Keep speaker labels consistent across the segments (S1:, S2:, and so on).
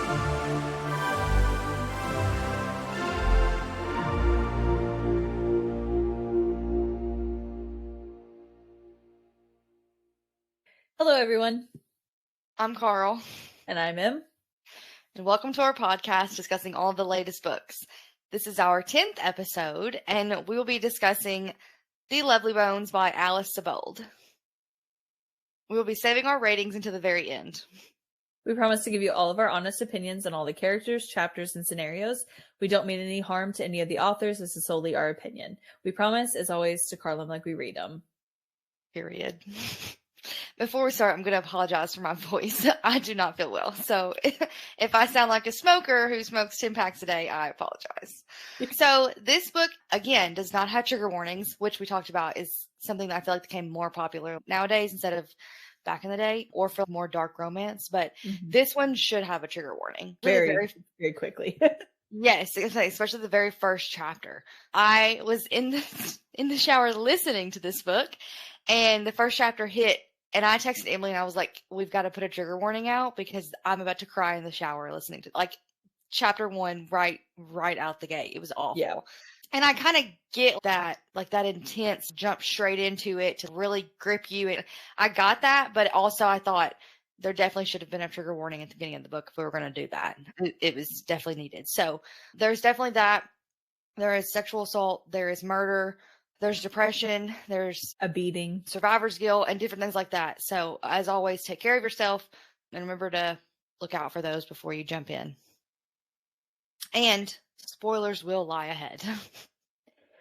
S1: Hello, everyone.
S2: I'm Karl.
S1: And I'm Em.
S2: And welcome to our podcast discussing all the latest books. This is our 10th episode, and we will be discussing The Lovely Bones by Alice Sebold. We will be saving our ratings until the very end.
S1: We promise to give you all of our honest opinions on all the characters, chapters, and scenarios. We don't mean any harm to any of the authors. This is solely our opinion. We promise, as always, to call them like we read them.
S2: Period. Before we start, I'm going to apologize for my voice. I do not feel well. So if I sound like a smoker who smokes 10 packs a day, I apologize. So this book, again, does not have trigger warnings, which we talked about is something that I feel like became more popular nowadays instead of back in the day, or for more dark romance. But this one should have a trigger warning.
S1: Very quickly.
S2: Yes, especially the very first chapter. I was in the shower listening to this book, and the first chapter hit. And I texted Emily and I was like, we've got to put a trigger warning out because I'm about to cry in the shower listening to chapter 1 right out the gate. It was awful.
S1: Yeah.
S2: And I kind of get that, like that intense jump straight into it to really grip you. And I got that, but also I thought there definitely should have been a trigger warning at the beginning of the book if we were going to do that. It was definitely needed. So there's definitely that. There is sexual assault. There is murder. There's depression, there's
S1: a beating,
S2: survivor's guilt, and different things like that. So, as always, take care of yourself and remember to look out for those before you jump in. And spoilers will lie ahead.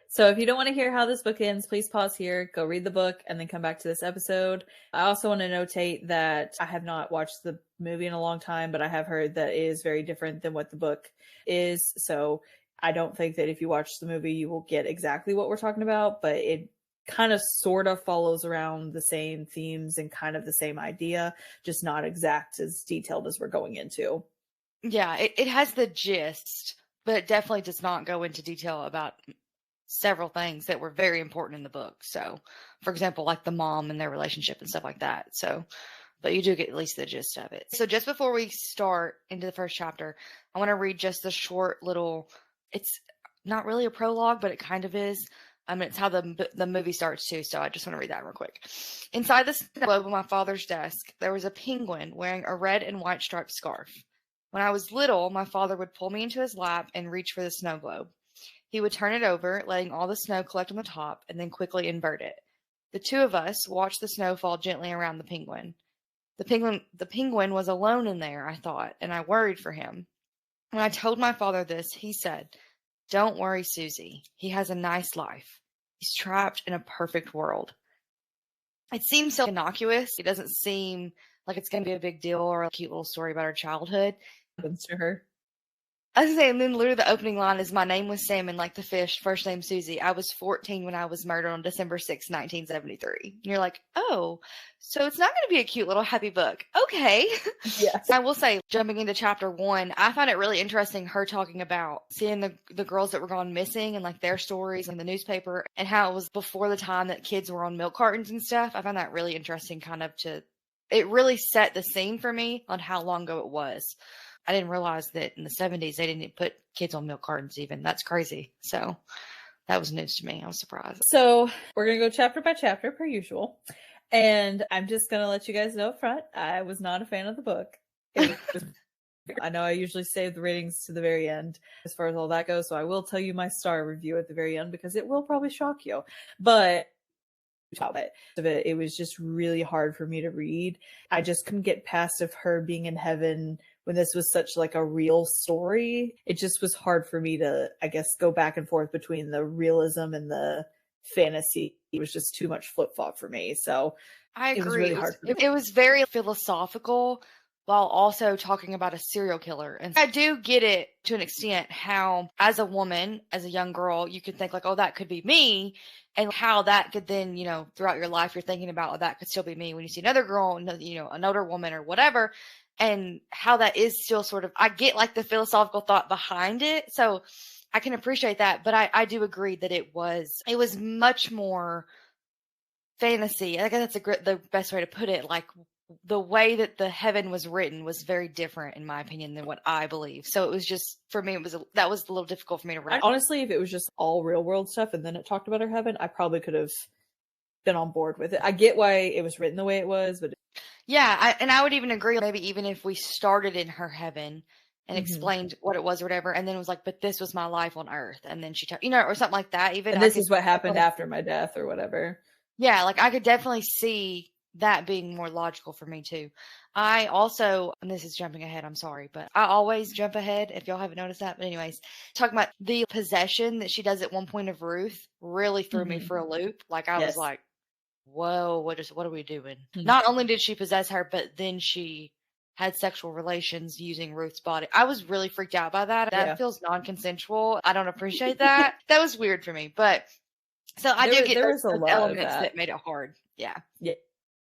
S1: So if you don't want to hear how this book ends, please pause here, go read the book, and then come back to this episode. I also want to notate that I have not watched the movie in a long time, but I have heard that it is very different than what the book is. So I don't think that if you watch the movie, you will get exactly what we're talking about, but it kind of sort of follows around the same themes and kind of the same idea, just not exact as detailed as we're going into.
S2: Yeah, it has the gist, but it definitely does not go into detail about several things that were very important in the book. So, for example, like the mom and their relationship and stuff like that. So, but you do get at least the gist of it. So just before we start into the first chapter, I want to read just the short little, it's not really a prologue, but it kind of is. I mean, it's how the movie starts too, so I just want to read that real quick. Inside the snow globe on my father's desk, there was a penguin wearing a red and white striped scarf. When I was little, my father would pull me into his lap and reach for the snow globe. He would turn it over, letting all the snow collect on the top, and then quickly invert it. The two of us watched the snow fall gently around the penguin. The penguin was alone in there, I thought, and I worried for him. When I told my father this, he said, "Don't worry, Susie. He has a nice life. He's trapped in a perfect world." It seems so innocuous. It doesn't seem like it's going to be a big deal or a cute little story about her childhood.
S1: Happens to her.
S2: I was saying, then literally the opening line is, "My name was Salmon, like the fish, first name Susie. I was 14 when I was murdered on December 6, 1973. And you're like, oh, so it's not going to be a cute little happy book. Okay.
S1: Yes.
S2: I will say, jumping into chapter 1, I found it really interesting, her talking about seeing the girls that were gone missing and like their stories in the newspaper and how it was before the time that kids were on milk cartons and stuff. I found that really interesting, it really set the scene for me on how long ago it was. I didn't realize that in the 70s, they didn't put kids on milk cartons even. That's crazy. So that was news to me. I was surprised.
S1: So we're going to go chapter by chapter per usual. And I'm just going to let you guys know up front, I was not a fan of the book. I know I usually save the ratings to the very end as far as all that goes. So I will tell you my star review at the very end because it will probably shock you. But it was just really hard for me to read. I just couldn't get past of her being in heaven when this was such like a real story. It just was hard for me to, I guess, go back and forth between the realism and the fantasy. It was just too much flip-flop for me. So
S2: I agree.
S1: It was really hard for me.
S2: It was very philosophical while also talking about a serial killer. And I do get it to an extent how, as a woman, as a young girl, you could think like, oh, that could be me. And how that could then, throughout your life, you're thinking about, oh, that could still be me. When you see another girl, an older woman or whatever, and how that is still sort of, I get like the philosophical thought behind it. So I can appreciate that. But I do agree that it was much more fantasy. I guess that's the best way to put it. Like the way that the heaven was written was very different, in my opinion, than what I believe. So it was just, for me, that was a little difficult for me to write.
S1: Honestly, if it was just all real world stuff and then it talked about her heaven, I probably could have been on board with it. I get why it was written the way it was, but
S2: yeah, and I would even agree, maybe even if we started in her heaven and
S1: Mhm.
S2: explained what it was or whatever, and then it was like, but this was my life on earth, and then she, you know, or something like that. Even
S1: and this is what happened after my death or whatever.
S2: Yeah, like I could definitely see that being more logical for me too. I also, and this is jumping ahead, I'm sorry, but I always jump ahead if y'all haven't noticed that. But anyways, talking about the possession that she does at one point of Ruth really threw me for a loop. Like I was like, whoa, what are we doing? Not only did she possess her, but then she had sexual relations using Ruth's body. I was really freaked out by that. That feels non-consensual. I don't appreciate that. That was weird for me, but so I do get those elements that made it hard. Yeah.
S1: Yeah.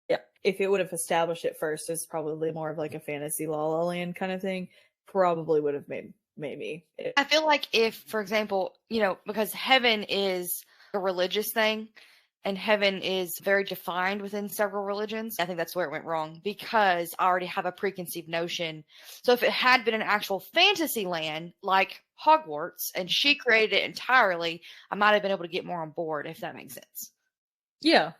S1: Yeah. If it would have established it first as probably more of like a fantasy La La Land kind of thing, probably would have made me.
S2: I feel like if, for example, you know, because heaven is a religious thing and heaven is very defined within several religions, I think that's where it went wrong, because I already have a preconceived notion. So if it had been an actual fantasy land like Hogwarts and she created it entirely, I might have been able to get more on board, if that makes sense.
S1: Yeah.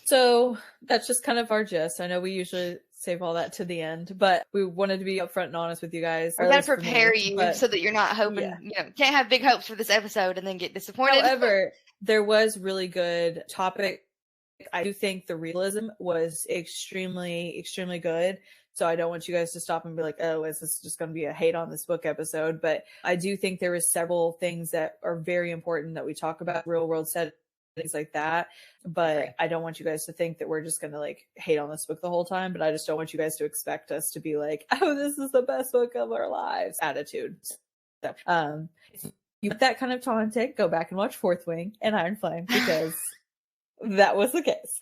S1: So that's just kind of our gist. I know we usually save all that to the end, but we wanted to be upfront and honest with you guys.
S2: We got to prepare you so that you're not hoping, you know, can't have big hopes for this episode and then get disappointed.
S1: However, there was really good topic. I do think the realism was extremely, extremely good. So I don't want you guys to stop and be like, oh, is this just going to be a hate on this book episode? But I do think there was several things that are very important that we talk about, real world settings, things like that. But I don't want you guys to think that we're just going to like hate on this book the whole time. But I just don't want you guys to expect us to be like, oh, this is the best book of our lives attitude. So, if you want that kind of content, go back and watch Fourth Wing and Iron Flame, because that was the case.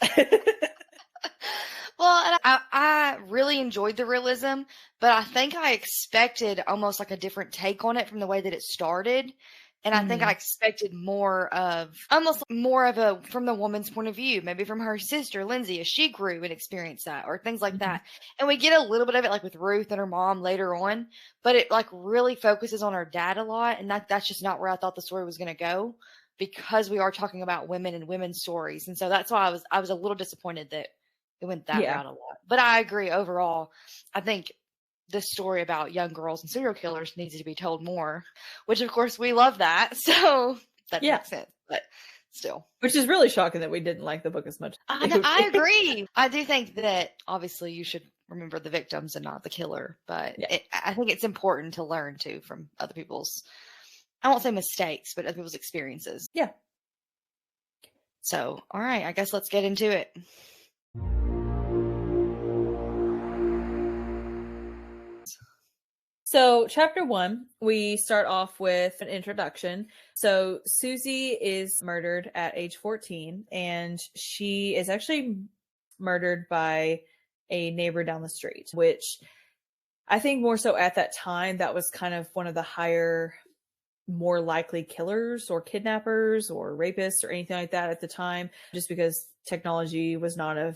S2: Well, and I really enjoyed the realism, but I think I expected almost like a different take on it from the way that it started. And I think I expected almost more of a, from the woman's point of view, maybe from her sister, Lindsay, as she grew and experienced that, or things like that. And we get a little bit of it like with Ruth and her mom later on, but it like really focuses on her dad a lot. And that's just not where I thought the story was going to go, because we are talking about women and women's stories. And so that's why I was a little disappointed that it went that route a lot. But I agree overall. I think this story about young girls and serial killers needs to be told more, which of course we love that. So that makes sense, but still.
S1: Which is really shocking that we didn't like the book as much.
S2: I agree. I do think that obviously you should remember the victims and not the killer, but I think it's important to learn too from other people's, I won't say mistakes, but other people's experiences.
S1: Yeah.
S2: So, all right, I guess let's get into it.
S1: So chapter 1, we start off with an introduction. So Susie is murdered at age 14, and she is actually murdered by a neighbor down the street, which I think more so at that time, that was kind of one of the higher, more likely killers or kidnappers or rapists or anything like that at the time, just because technology was not a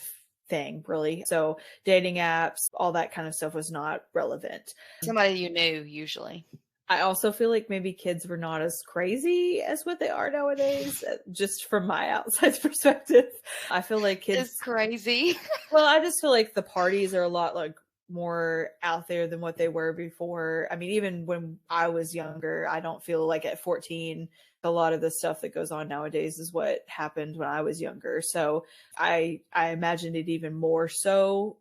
S1: thing really. So dating apps, all that kind of stuff was not relevant.
S2: Somebody you knew usually.
S1: I also feel like maybe kids were not as crazy as what they are nowadays, just from my outside perspective. I feel like kids
S2: is crazy.
S1: Well, I just feel like the parties are a lot like more out there than what they were before. I mean, even when I was younger, I don't feel like at 14 a lot of the stuff that goes on nowadays is what happened when I was younger. So I imagined it even more so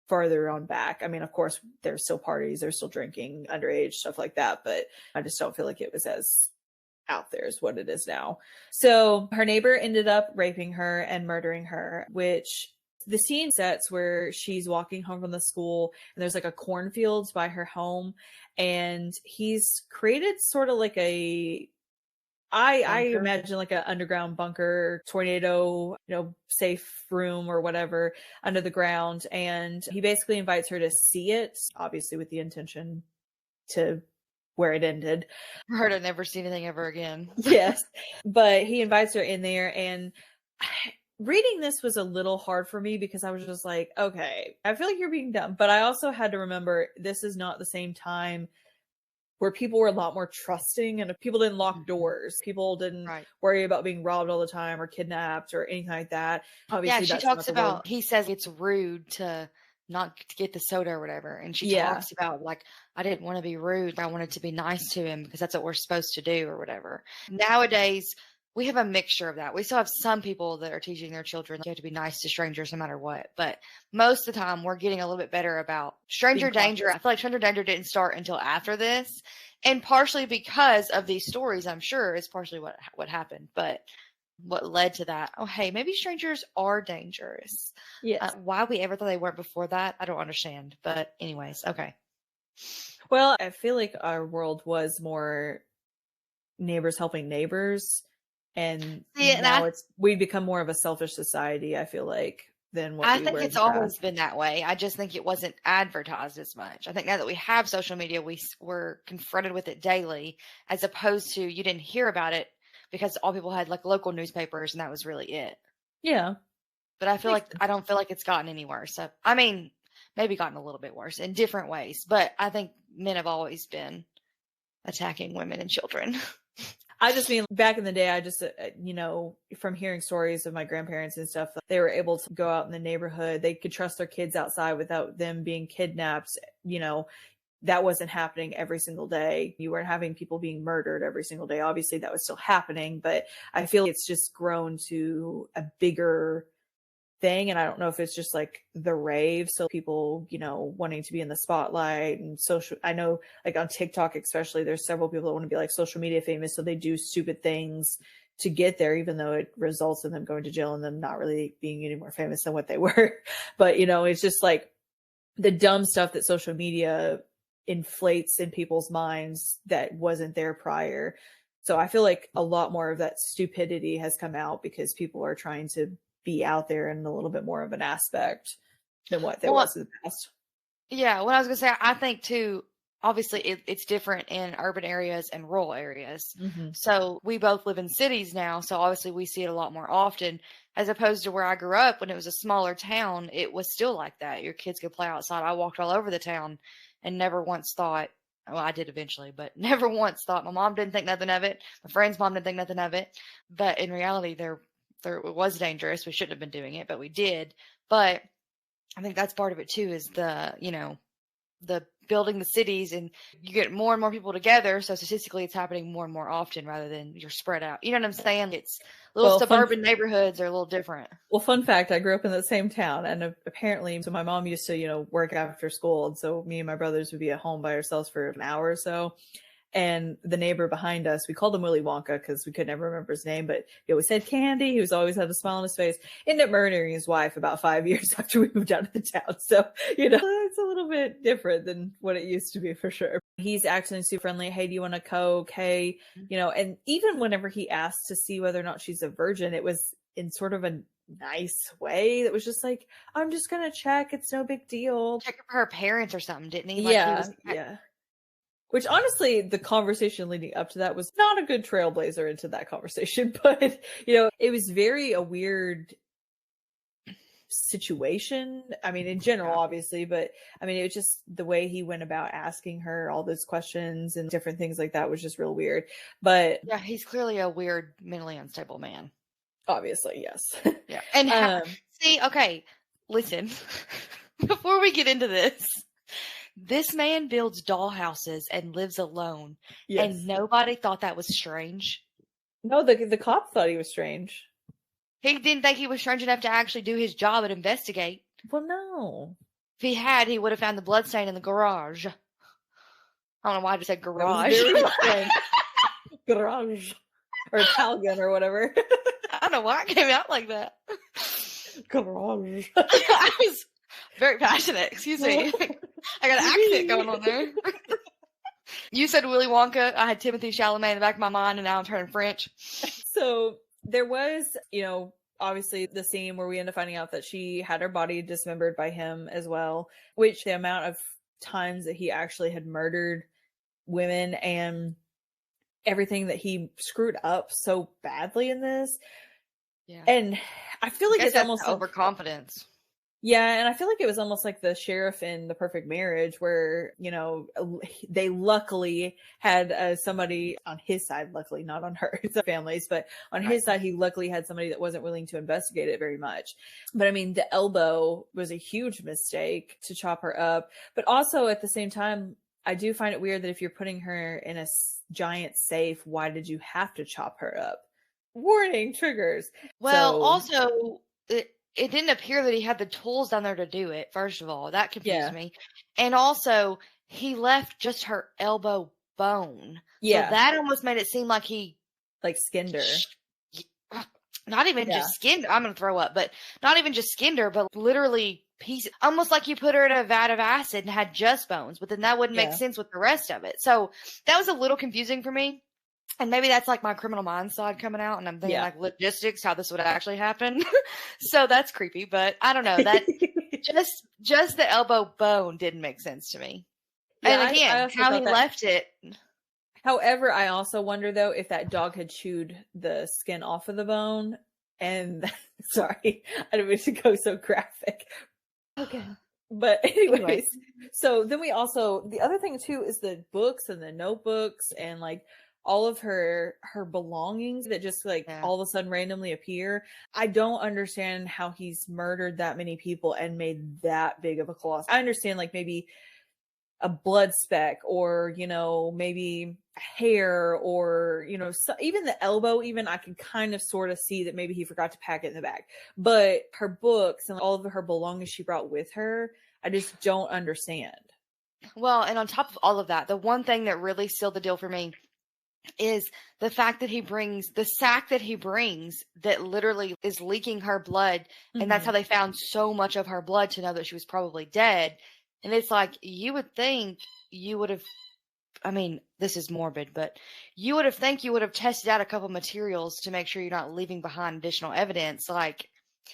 S1: farther on back. I mean, of course, there's still parties, there's still drinking, underage, stuff like that, but I just don't feel like it was as out there as what it is now. So her neighbor ended up raping her and murdering her, which the scene sets where she's walking home from the school and there's like a cornfield by her home, and he's created sort of like I imagine like an underground bunker, tornado, safe room or whatever under the ground. And he basically invites her to see it, obviously with the intention to where it ended.
S2: For her to never see anything ever again.
S1: Yes. But he invites her in there, and reading this was a little hard for me because I was just like, okay, I feel like you're being dumb. But I also had to remember this is not the same time where people were a lot more trusting and people didn't lock doors. People didn't worry about being robbed all the time or kidnapped or anything like that. Obviously,
S2: she
S1: that's
S2: talks
S1: not the
S2: about,
S1: world.
S2: he says it's rude to not get the soda or whatever. And she talks about, like, I didn't want to be rude. I wanted to be nice to him because that's what we're supposed to do or whatever. Nowadays, we have a mixture of that. We still have some people that are teaching their children you have to be nice to strangers no matter what. But most of the time, we're getting a little bit better about stranger danger. I feel like stranger danger didn't start until after this. And partially because of these stories, I'm sure, is partially what happened. But what led to that? Oh, hey, maybe strangers are dangerous.
S1: Yes.
S2: Why we ever thought they weren't before that, I don't understand. But anyways, okay.
S1: Well, I feel like our world was more neighbors helping neighbors. And now we've become more of a selfish society, I feel like, than what
S2: I
S1: we
S2: think
S1: were.
S2: It's always been that way. I just think it wasn't advertised as much. I think now that we have social media, we're confronted with it daily, as opposed to you didn't hear about it because all people had like local newspapers and that was really it.
S1: Yeah.
S2: But I don't feel like it's gotten any worse. So, I mean, maybe gotten a little bit worse in different ways, but I think men have always been attacking women and children.
S1: I just mean back in the day, I just, from hearing stories of my grandparents and stuff, they were able to go out in the neighborhood. They could trust their kids outside without them being kidnapped. That wasn't happening every single day. You weren't having people being murdered every single day. Obviously, that was still happening, but I feel it's just grown to a bigger thing. And I don't know if it's just like the rave. So people, wanting to be in the spotlight and social, I know like on TikTok, especially, there's several people that want to be like social media famous. So they do stupid things to get there, even though it results in them going to jail and them not really being any more famous than what they were. But, it's just like the dumb stuff that social media inflates in people's minds that wasn't there prior. So I feel like a lot more of that stupidity has come out because people are trying to be out there in a little bit more of an aspect than what there was in the past.
S2: Yeah, what I was going to say, I think too, obviously it's different in urban areas and rural areas.
S1: Mm-hmm.
S2: So we both live in cities now, so obviously we see it a lot more often, as opposed to where I grew up when it was a smaller town. It was still like that. Your kids could play outside. I walked all over the town and never once thought, well, I did eventually, but never once thought, my mom didn't think nothing of it. My friend's mom didn't think nothing of it. But in reality, it was dangerous. We shouldn't have been doing it, but we did. But I think that's part of it too, is the building the cities, and you get more and more people together. So statistically, it's happening more and more often rather than you're spread out. You know what I'm saying? It's little suburban neighborhoods are a little different.
S1: Well, fun fact, I grew up in the same town, and apparently, so my mom used to, work after school. And so me and my brothers would be at home by ourselves for an hour or so. And the neighbor behind us, we called him Willy Wonka because we could never remember his name, but he always said candy. He was always had a smile on his face. Ended up murdering his wife about 5 years after we moved out of the town. So, it's a little bit different than what it used to be for sure. He's acting super friendly. Hey, do you want a Coke? Hey, and even whenever he asked to see whether or not she's a virgin, it was in sort of a nice way that was just like, I'm just going to check. It's no big deal.
S2: Check for her parents or something, didn't he?
S1: Yeah. Which honestly, the conversation leading up to that was not a good trailblazer into that conversation, but it was a weird situation. I mean, in general, obviously, but I mean, it was just the way he went about asking her all those questions and different things like that was just real weird. But
S2: yeah, he's clearly a weird, mentally unstable man.
S1: Obviously, yes.
S2: Yeah. And see, okay, listen, before we get into this man builds doll houses and lives alone, and nobody thought that was strange.
S1: No, the cop thought he was strange.
S2: He didn't think he was strange enough to actually do his job and investigate.
S1: Well, no.
S2: If he had, he would have found the bloodstain in the garage. I don't know why I just said garage.
S1: Garage. Or Italian or whatever.
S2: I don't know why it came out like that.
S1: Garage.
S2: I was very passionate. Excuse me. I got an accent going on there. You said Willy Wonka. I had Timothy Chalamet in the back of my mind, and now I'm turning French.
S1: So there was, obviously the scene where we end up finding out that she had her body dismembered by him as well, which the amount of times that he actually had murdered women and everything that he screwed up so badly in this.
S2: Yeah.
S1: And I feel
S2: I
S1: like
S2: guess
S1: it's
S2: that's
S1: almost
S2: the
S1: like,
S2: overconfidence.
S1: yeah, and I feel like it was almost like the sheriff in The Perfect Marriage, where, they luckily had somebody on his side, luckily not on hers, families, but on
S2: Right.
S1: his side, he luckily had somebody that wasn't willing to investigate it very much. But I mean, the elbow was a huge mistake to chop her up. But also at the same time, I do find it weird that if you're putting her in a giant safe, why did you have to chop her up? Warning, triggers.
S2: Well,
S1: So,
S2: also, it didn't appear that he had the tools down there to do it, first of all. That confused
S1: yeah,
S2: me. And also, he left just her elbow bone. So
S1: yeah,
S2: that almost made it seem like he
S1: like skinned her.
S2: not even
S1: Yeah,
S2: just skinned. I'm gonna throw up, but not even just skinned her, but literally pieces, almost like you put her in a vat of acid and had just bones. But then that wouldn't make
S1: yeah.
S2: sense with the rest of it. So that was a little confusing for me. And maybe that's like my criminal mind side coming out, and I'm thinking
S1: Yeah.
S2: like logistics, how this would actually happen. So that's creepy, but I don't know. That just the elbow bone didn't make sense to me.
S1: Yeah,
S2: And
S1: I
S2: again,
S1: also
S2: how
S1: thought
S2: he
S1: that.
S2: left it.
S1: However, I also wonder though if that dog had chewed the skin off of the bone and sorry, I didn't mean to go so graphic. Okay. But
S2: Anyway,
S1: anyways, so then we also the other thing too is the books and the notebooks and like all of her belongings that just like
S2: yeah.
S1: all of a sudden randomly appear. I don't understand how he's murdered that many people and made that big of a coloss. I understand like maybe a blood speck or maybe hair or so even the elbow, even I can kind of sort of see that maybe he forgot to pack it in the bag, but her books and all of her belongings she brought with her, I just don't understand.
S2: Well, and on top of all of that, the one thing that really sealed the deal for me is the fact that he brings the sack that he brings that literally is leaking her blood. And that's how they found so much of her blood to know that she was probably dead. And it's like, you would think you would have, I mean, this is morbid, but you would have tested out a couple materials to make sure you're not leaving behind additional evidence. Like,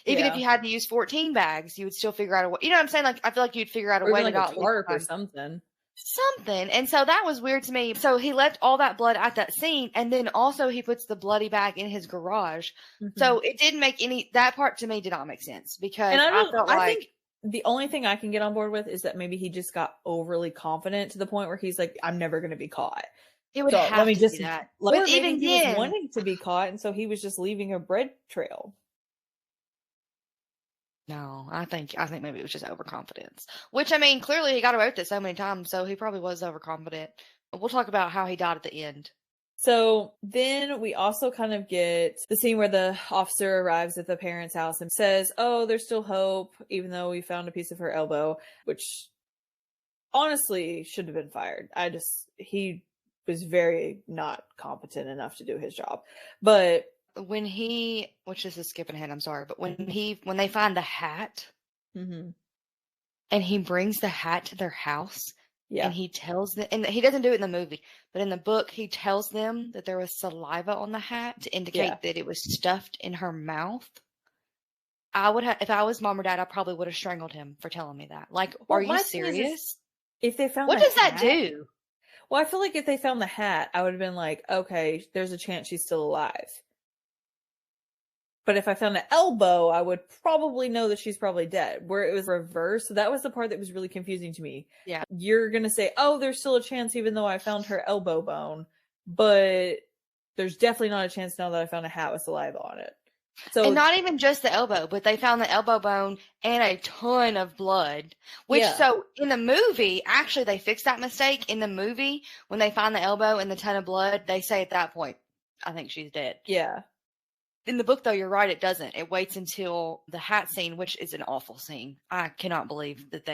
S2: even if
S1: Yeah,
S2: you had to use 14 bags, you would still figure out a way. You know what I'm saying? Like, I feel like you'd figure out a
S1: or even
S2: way to
S1: like a
S2: not leave
S1: tarp or
S2: behind
S1: something.
S2: something. And so that was weird to me. So he left all that blood at that scene, and then also he puts the bloody bag in his garage. So it didn't make that part to me did not make sense
S1: And
S2: because I felt
S1: I think
S2: like
S1: the only thing I can get on board with is that maybe he just got overly confident to the point where he's like, I'm never going to be caught.
S2: it would
S1: So let
S2: have
S1: me
S2: to
S1: just,
S2: be that.
S1: or
S2: But
S1: maybe
S2: even
S1: he was
S2: then,
S1: wanting to be caught. And so he was just leaving a bread trail.
S2: no, I think maybe it was just overconfidence. Which I mean, clearly he got away with it so many times, so he probably was overconfident. But we'll talk about how he died at the end.
S1: So then we also kind of get the scene where the officer arrives at the parents' house and says, oh, there's still hope, even though we found a piece of her elbow, which honestly should have been fired. He was very not competent enough to do his job. But
S2: Which this is skipping ahead, I'm sorry, but when they find the hat
S1: mm-hmm.
S2: and he brings the hat to their house
S1: Yeah,
S2: and he tells them, and he doesn't do it in the movie, but in the book, he tells them that there was saliva on the hat to
S1: yeah.
S2: indicate that it was stuffed in her mouth. I would have, if I was mom or dad, I probably would have strangled him for telling me that. Like, are
S1: Well,
S2: you
S1: my thing is
S2: serious?
S1: if they found
S2: What
S1: the
S2: does that
S1: hat,
S2: do?
S1: well, I feel like if they found the hat, I would have been like, okay, there's a chance she's still alive. But if I found an elbow, I would probably know that she's probably dead. Where it was reversed, so that was the part that was really confusing to me.
S2: Yeah.
S1: You're gonna say, "Oh, there's still a chance," even though I found her elbow bone, but there's definitely not a chance now that I found a hat with saliva on it.
S2: And
S1: So
S2: not even just the elbow, but they found the elbow bone and a ton of blood. Which,
S1: yeah,
S2: so in the movie, actually, they fixed that mistake. In the movie, when they find the elbow and the ton of blood, they say at that point, I think she's dead.
S1: yeah,
S2: In the book, though, you're right, it doesn't. It waits until the hat scene, which is an awful scene. I cannot believe that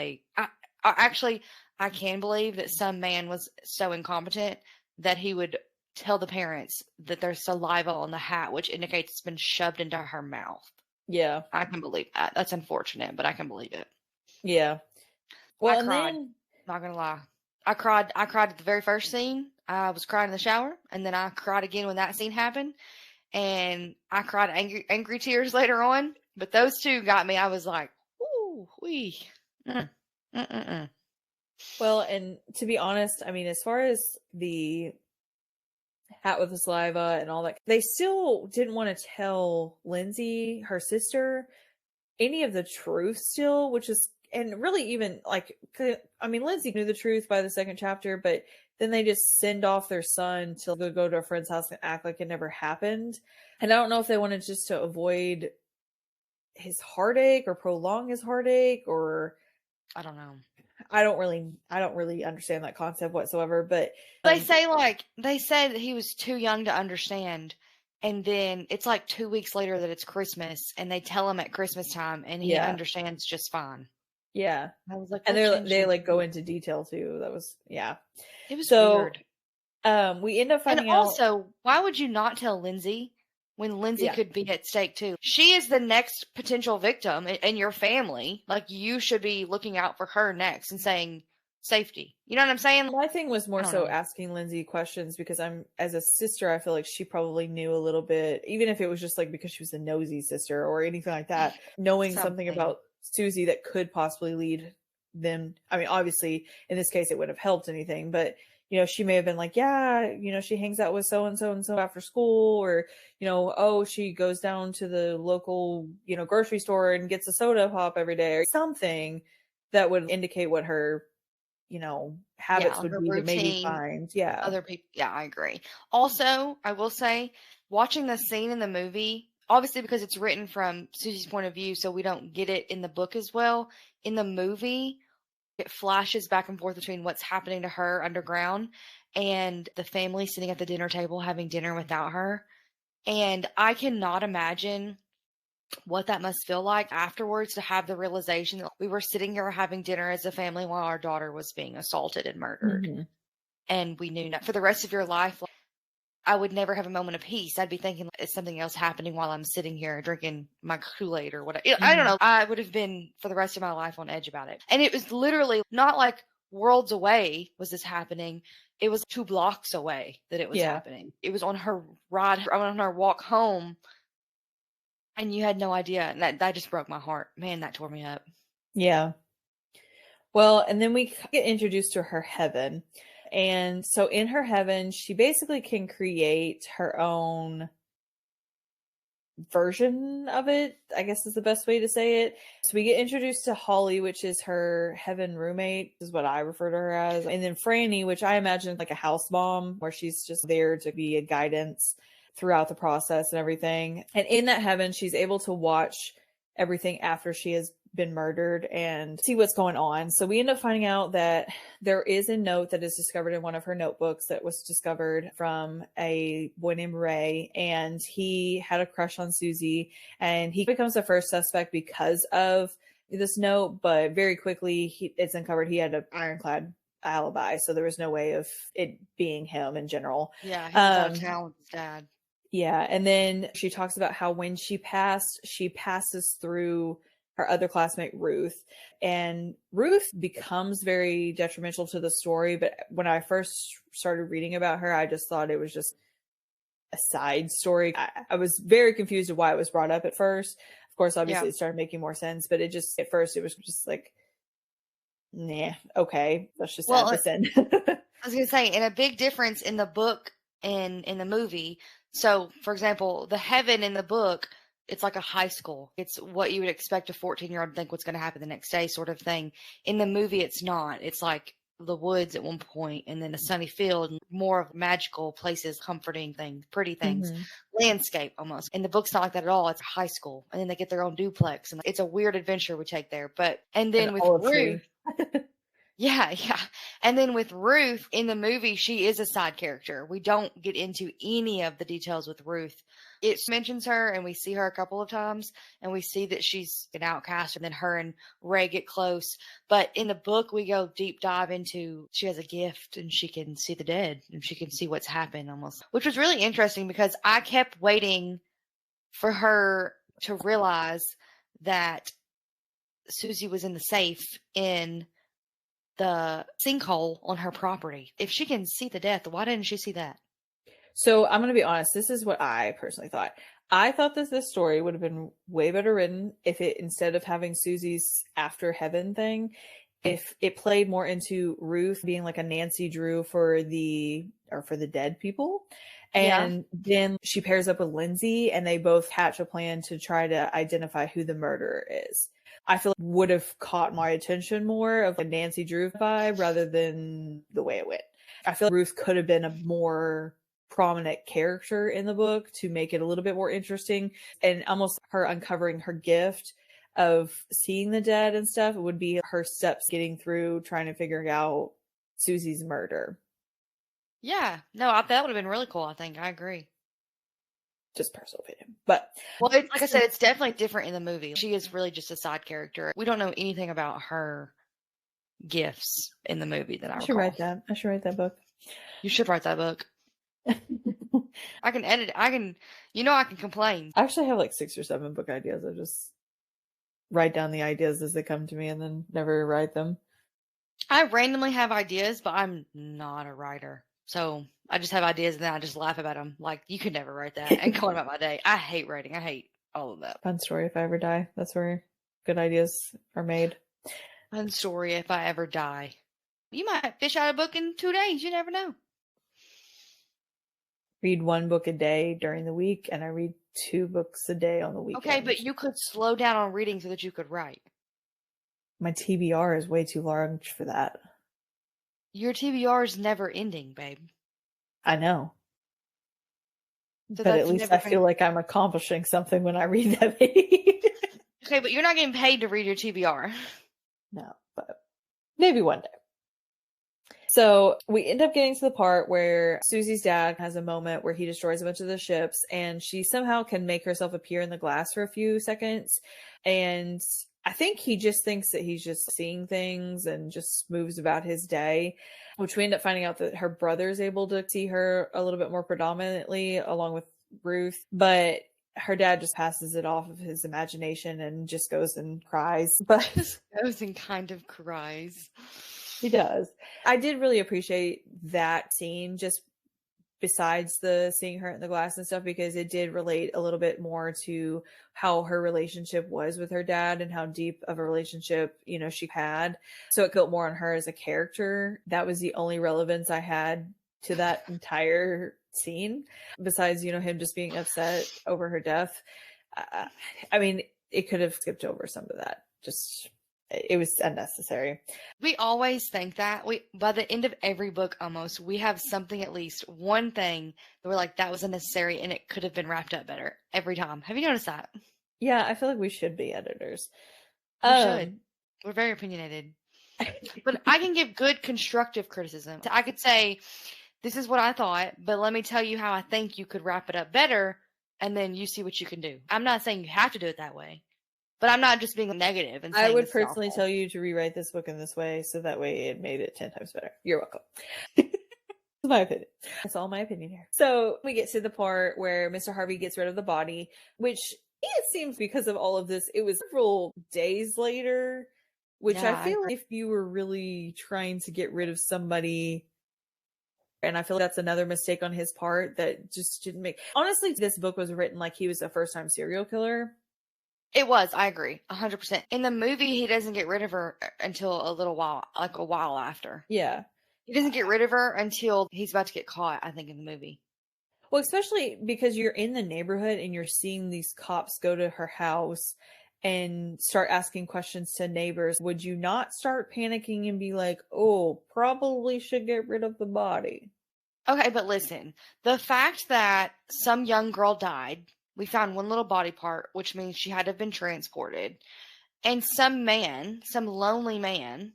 S2: I can believe that some man was so incompetent that he would tell the parents that there's saliva on the hat, which indicates it's been shoved into her mouth.
S1: yeah,
S2: I can believe that. That's unfortunate, but I can believe it.
S1: yeah.
S2: I
S1: Well, and
S2: cried.
S1: then
S2: Not gonna lie. I cried at the very first scene. I was crying in the shower, and then I cried again when that scene happened. And I cried angry tears later on. But those two got me. I was like, ooh, wee. Mm, mm, mm, mm.
S1: well, and to be honest, I mean, as far as the hat with the saliva and all that. They still didn't want to tell Lindsay, her sister, any of the truth still, which is, and really even like, I mean, Lindsay knew the truth by the second chapter, but then they just send off their son to go to a friend's house and act like it never happened. And I don't know if they wanted just to avoid his heartache or prolong his heartache, or
S2: I don't know.
S1: I don't really understand that concept whatsoever, but
S2: They say they said that he was too young to understand, and then it's like 2 weeks later that it's Christmas, and they tell him at Christmas time, and he understands just fine.
S1: Yeah.
S2: I was like,
S1: and they like go into detail too. That was, yeah.
S2: It was
S1: So,
S2: weird.
S1: We end up finding
S2: and also, why would you not tell Lindsay when Lindsay could be at stake too? She is the next potential victim in your family. Like, you should be looking out for her next and saying safety. You know what I'm saying?
S1: My thing was more so asking Lindsay questions, because as a sister, I feel like she probably knew a little bit, even if it was just like because she was a nosy sister or anything like that, knowing something about Susie that could possibly lead them. I mean, obviously in this case it wouldn't have helped anything, but she may have been like, yeah, she hangs out with so and so and so after school, or oh, she goes down to the local grocery store and gets a soda pop every day, or something that would indicate what her habits would be, to maybe find
S2: other people. Yeah, I agree. Also, I will say, watching the scene in the movie, obviously because it's written from Susie's point of view, so we don't get it in the book as well. In the movie, it flashes back and forth between what's happening to her underground and the family sitting at the dinner table having dinner without her. And I cannot imagine what that must feel like afterwards, to have the realization that we were sitting here having dinner as a family while our daughter was being assaulted and murdered. Mm-hmm. And we knew for the rest of your life, I would never have a moment of peace. I'd be thinking, is something else happening while I'm sitting here drinking my Kool-Aid or whatever? Mm-hmm. I don't know. I would have been for the rest of my life on edge about it. And it was literally not like worlds away was this happening. It was 2 blocks away that it was happening. It was on her walk home. And you had no idea. And that just broke my heart. Man, that tore me up.
S1: Yeah. Well, and then we get introduced to her heaven. And so in her heaven, she basically can create her own version of it, I guess is the best way to say it. So we get introduced to Holly, which is her heaven roommate, is what I refer to her as. And then Franny, which I imagine like a house mom, where she's just there to be a guidance throughout the process and everything. And in that heaven, she's able to watch everything after she has been murdered and see what's going on. So we end up finding out that there is a note that is discovered in one of her notebooks that was discovered from a boy named Ray, and he had a crush on Susie, and he becomes the first suspect because of this note, but very quickly it's uncovered he had an ironclad alibi, so there was no way of it being him in general.
S2: Yeah, he was out of town with his dad.
S1: Yeah, and then she talks about how when she passes through her other classmate, Ruth, and Ruth becomes very detrimental to the story. But when I first started reading about her, I just thought it was just a side story. I was very confused of why it was brought up at first. Of course, obviously it started making more sense, but at first it was just like, nah, okay, let's just add this in.
S2: I was going to say, and a big difference in the book and in the movie. So, for example, the heaven in the book, it's like a high school. It's what you would expect a 14-year-old to think what's going to happen the next day sort of thing. In the movie, it's not. It's like the woods at one point, and then a sunny field, and more of magical places, comforting things, pretty things, landscape almost. And the book's not like that at all. It's a high school, and then they get their own duplex, and it's a weird adventure we take there. And then with Ruth, yeah. And then with Ruth in the movie, she is a side character. We don't get into any of the details with Ruth. It mentions her, and we see her a couple of times, and we see that she's an outcast, and then her and Ray get close. But in the book, we go deep dive into she has a gift, and she can see the dead, and she can see what's happened almost, which was really interesting because I kept waiting for her to realize that Susie was in the safe in the sinkhole on her property. If she can see the death, why didn't she see that?
S1: So I'm going to be honest. This is what I personally thought. I thought that this story would have been way better written if it, instead of having Susie's after heaven thing, if it played more into Ruth being like a Nancy Drew for the dead people. And then she pairs up with Lindsay and they both hatch a plan to try to identify who the murderer is. I feel like would have caught my attention more of a Nancy Drew vibe rather than the way it went. I feel like Ruth could have been a more prominent character in the book to make it a little bit more interesting, and almost her uncovering her gift of seeing the dead and stuff would be her steps getting through trying to figure out Susie's murder.
S2: Yeah. No, that would have been really cool, I think. I agree.
S1: Just personal opinion. But
S2: well, like I said, it's definitely different in the movie. She is really just a side character. We don't know anything about her gifts in the movie that I
S1: should
S2: recall.
S1: write that. I should write that book.
S2: You should write that book. I can edit it. I can complain.
S1: I actually have like 6 or 7 book ideas. I just write down the ideas as they come to me and then never write them.
S2: I randomly have ideas, but I'm not a writer. So I just have ideas and then I just laugh about them. Like, you could never write that and go on about my day. I hate writing. I hate all of that.
S1: Fun story if I ever die. That's where good ideas are made.
S2: Fun story if I ever die. You might fish out a book in 2 days. You never know.
S1: Read 1 book a day during the week, and I read 2 books a day on the weekend.
S2: Okay, but you could slow down on reading so that you could write.
S1: My TBR is way too large for that.
S2: Your TBR is never ending, babe.
S1: I know.
S2: So
S1: but at least I feel like I'm accomplishing something when I read that many.
S2: Okay, but you're not getting paid to read your TBR.
S1: No, but maybe one day. So we end up getting to the part where Susie's dad has a moment where he destroys a bunch of the ships and she somehow can make herself appear in the glass for a few seconds. And I think he just thinks that he's just seeing things and just moves about his day, which we end up finding out that her brother is able to see her a little bit more predominantly along with Ruth, but her dad just passes it off of his imagination and just goes and cries. But
S2: goes and kind of cries.
S1: He does. I did really appreciate that scene, just besides the seeing her in the glass and stuff, because it did relate a little bit more to how her relationship was with her dad and how deep of a relationship, she had. So it built more on her as a character. That was the only relevance I had to that entire scene, besides, him just being upset over her death. I mean, it could have skipped over some of that. It was unnecessary.
S2: We always think that. By the end of every book almost, we have something, at least one thing that we're like, that was unnecessary and it could have been wrapped up better every time. Have you noticed that?
S1: Yeah, I feel like we should be editors.
S2: We should. We're very opinionated. But I can give good constructive criticism. I could say, this is what I thought, but let me tell you how I think you could wrap it up better, and then you see what you can do. I'm not saying you have to do it that way. But I'm not just being negative. And
S1: I would personally tell you to rewrite this book in this way, so that way it made it 10 times better. You're welcome. That's my opinion. That's all my opinion here. So we get to the part where Mr. Harvey gets rid of the body, which it seems because of all of this, it was several days later, which I feel like if you were really trying to get rid of somebody, and I feel like that's another mistake on his part that just didn't make. Honestly, this book was written like he was a first-time serial killer.
S2: It was. I agree. 100%. In the movie, he doesn't get rid of her until a little while, like a while after.
S1: Yeah.
S2: He doesn't get rid of her until he's about to get caught, I think, in the movie.
S1: Well, especially because you're in the neighborhood and you're seeing these cops go to her house and start asking questions to neighbors. Would you not start panicking and be like, oh, probably should get rid of the body?
S2: Okay, but listen. The fact that some young girl died, we found one little body part, which means she had to have been transported. And some lonely man,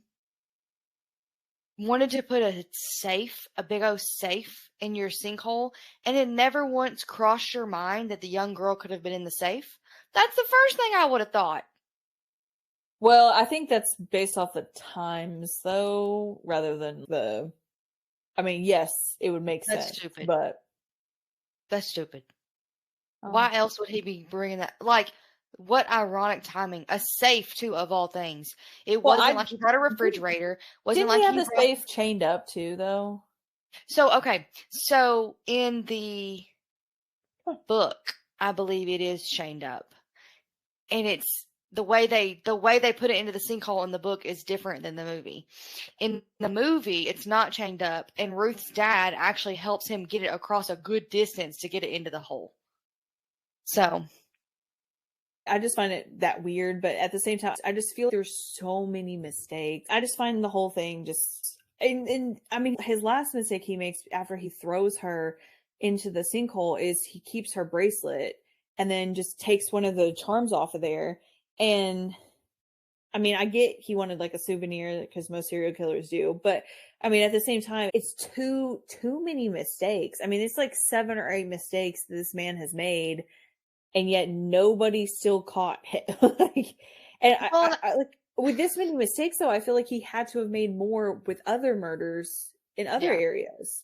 S2: wanted to put a big old safe in your sinkhole, and it never once crossed your mind that the young girl could have been in the safe. That's the first thing I would have thought.
S1: Well, I think that's based off the times, though, rather than yes, it would make sense.
S2: That's stupid.
S1: But
S2: that's stupid. Why else would he be bringing that? Like, what ironic timing. A safe, too, of all things. It wasn't like he brought a refrigerator.
S1: Didn't he have the safe chained up, too, though?
S2: So, okay. So, in the book, I believe it is chained up. And it's the way they put it into the sinkhole in the book is different than the movie. In the movie, it's not chained up, and Ruth's dad actually helps him get it across a good distance to get it into the hole. So
S1: I just find it that weird, but at the same time, I just feel there's so many mistakes. I just find the whole thing just, and I mean, his last mistake he makes after he throws her into the sinkhole is he keeps her bracelet and then just takes one of the charms off of there. And I mean, I get he wanted like a souvenir because most serial killers do, but I mean, at the same time, it's too many mistakes. I mean, it's like 7 or 8 mistakes this man has made, and yet nobody still caught him. Like, and
S2: well,
S1: I like with this many mistakes though, I feel like he had to have made more with other murders in other areas.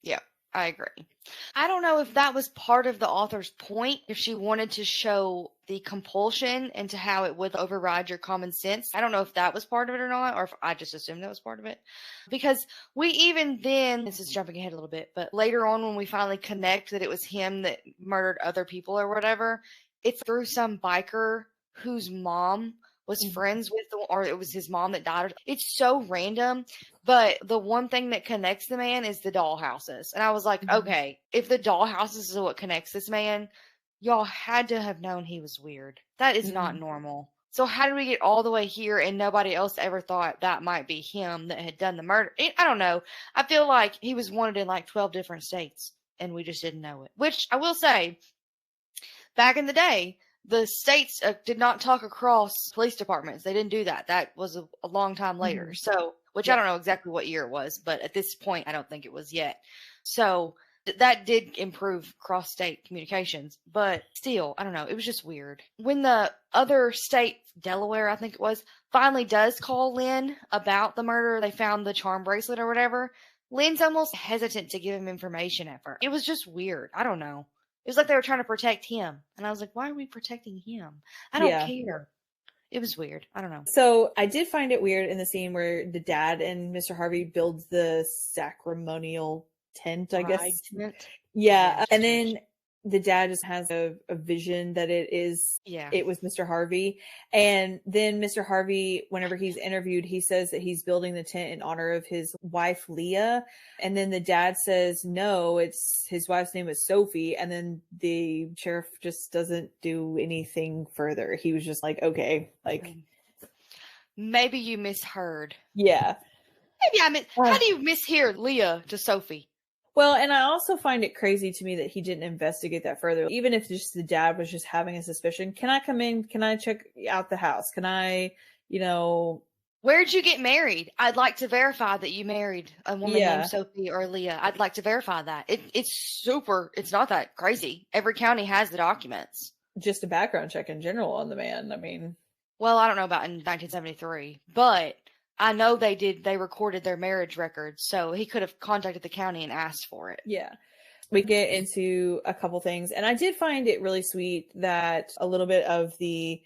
S2: Yeah, I agree. I don't know if that was part of the author's point, if she wanted to show the compulsion into how it would override your common sense. I don't know if that was part of it or not, or if I just assumed that was part of it. Because we even then, this is jumping ahead a little bit, but later on when we finally connect that it was him that murdered other people or whatever, it's through some biker whose mom was friends with or it was his mom that died. It's so random, but the one thing that connects the man is the dollhouses. And I was like, okay, if the dollhouses is what connects this man, y'all had to have known he was weird. That is not normal. So how did we get all the way here and nobody else ever thought that might be him that had done the murder? I don't know. I feel like he was wanted in like 12 different states and we just didn't know it. Which I will say, back in the day, the states did not talk across police departments. They didn't do that. That was a long time later. So, which I don't know exactly what year it was, but at this point, I don't think it was yet. So that did improve cross-state communications, but still, I don't know. It was just weird. When the other state, Delaware, I think it was, finally does call Lynn about the murder, they found the charm bracelet or whatever, Lynn's almost hesitant to give him information at first. It was just weird. I don't know. It was like they were trying to protect him. And I was like, why are we protecting him? I don't care. It was weird. I don't know.
S1: So I did find it weird in the scene where the dad and Mr. Harvey builds the sacramental tent, I guess.
S2: Tent.
S1: Yeah. And then the dad just has a vision that it was Mr. Harvey. And then Mr. Harvey, whenever he's interviewed, he says that he's building the tent in honor of his wife, Leah. And then the dad says, no, it's his wife's name is Sophie. And then the sheriff just doesn't do anything further. He was just like, okay, like.
S2: Maybe you misheard.
S1: Yeah.
S2: Maybe how do you mishear Leah to Sophie?
S1: Well, and I also find it crazy to me that he didn't investigate that further. Even if just the dad was just having a suspicion, can I come in? Can I check out the house? Can I,
S2: Where'd you get married? I'd like to verify that you married a woman named Sophie or Leah. I'd like to verify that. It's not that crazy. Every county has the documents.
S1: Just a background check in general on the man. I mean.
S2: Well, I don't know about in 1973, but I know they recorded their marriage records, so he could have contacted the county and asked for it.
S1: Yeah. We get into a couple things, and I did find it really sweet that a little bit of the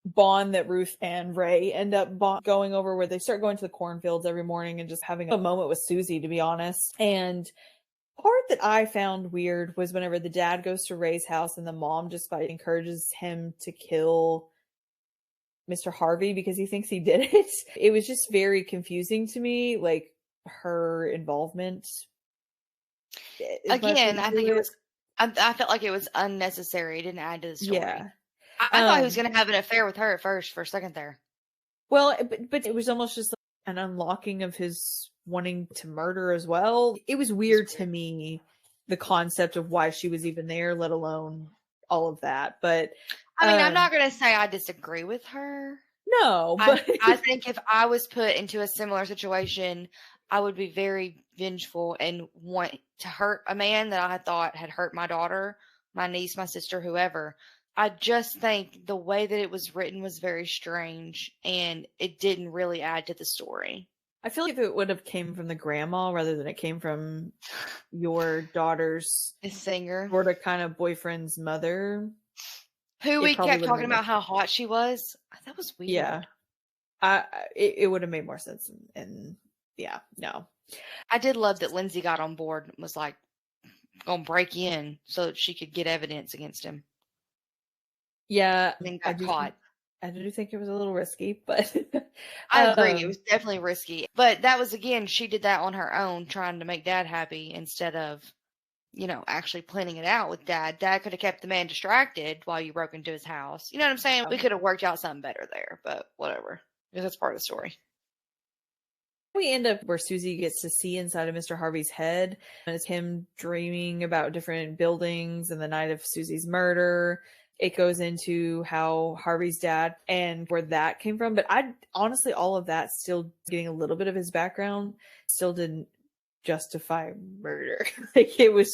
S1: bond that Ruth and Ray end up going over, where they start going to the cornfields every morning and just having a moment with Susie, to be honest. And part that I found weird was whenever the dad goes to Ray's house and the mom just encourages him to kill Mr. Harvey because he thinks he did it. It was just very confusing to me, like her involvement.
S2: Again, I felt like it was unnecessary. It didn't add to the story. Yeah. I thought he was going to have an affair with her at first for a second there.
S1: Well, but it was almost just like an unlocking of his wanting to murder as well. It was weird to me, the concept of why she was even there, let alone all of that. But
S2: I mean, I'm not going to say I disagree with her.
S1: No, but
S2: I think if I was put into a similar situation, I would be very vengeful and want to hurt a man that I thought had hurt my daughter, my niece, my sister, whoever. I just think the way that it was written was very strange, and it didn't really add to the story.
S1: I feel like if it would have came from the grandma rather than it came from your daughter's
S2: singer,
S1: sort of kind of boyfriend's mother,
S2: who we kept talking about how hot she was. That was weird.
S1: Yeah, it would have made more sense. And yeah, no.
S2: I did love that Lindsay got on board and was like, gonna break in so that she could get evidence against him.
S1: Yeah,
S2: and then got caught.
S1: I do think it was a little risky, but
S2: I agree. It was definitely risky. But that was, again, she did that on her own, trying to make Dad happy instead of, actually planning it out with Dad. Dad could have kept the man distracted while you broke into his house. You know what I'm saying? We could have worked out something better there, but whatever. Because that's part of the story.
S1: We end up where Susie gets to see inside of Mr. Harvey's head, and it's him dreaming about different buildings and the night of Susie's murder. It goes into how Harvey's dad and where that came from. But I honestly, all of that, still getting a little bit of his background, still didn't justify murder. Like, it was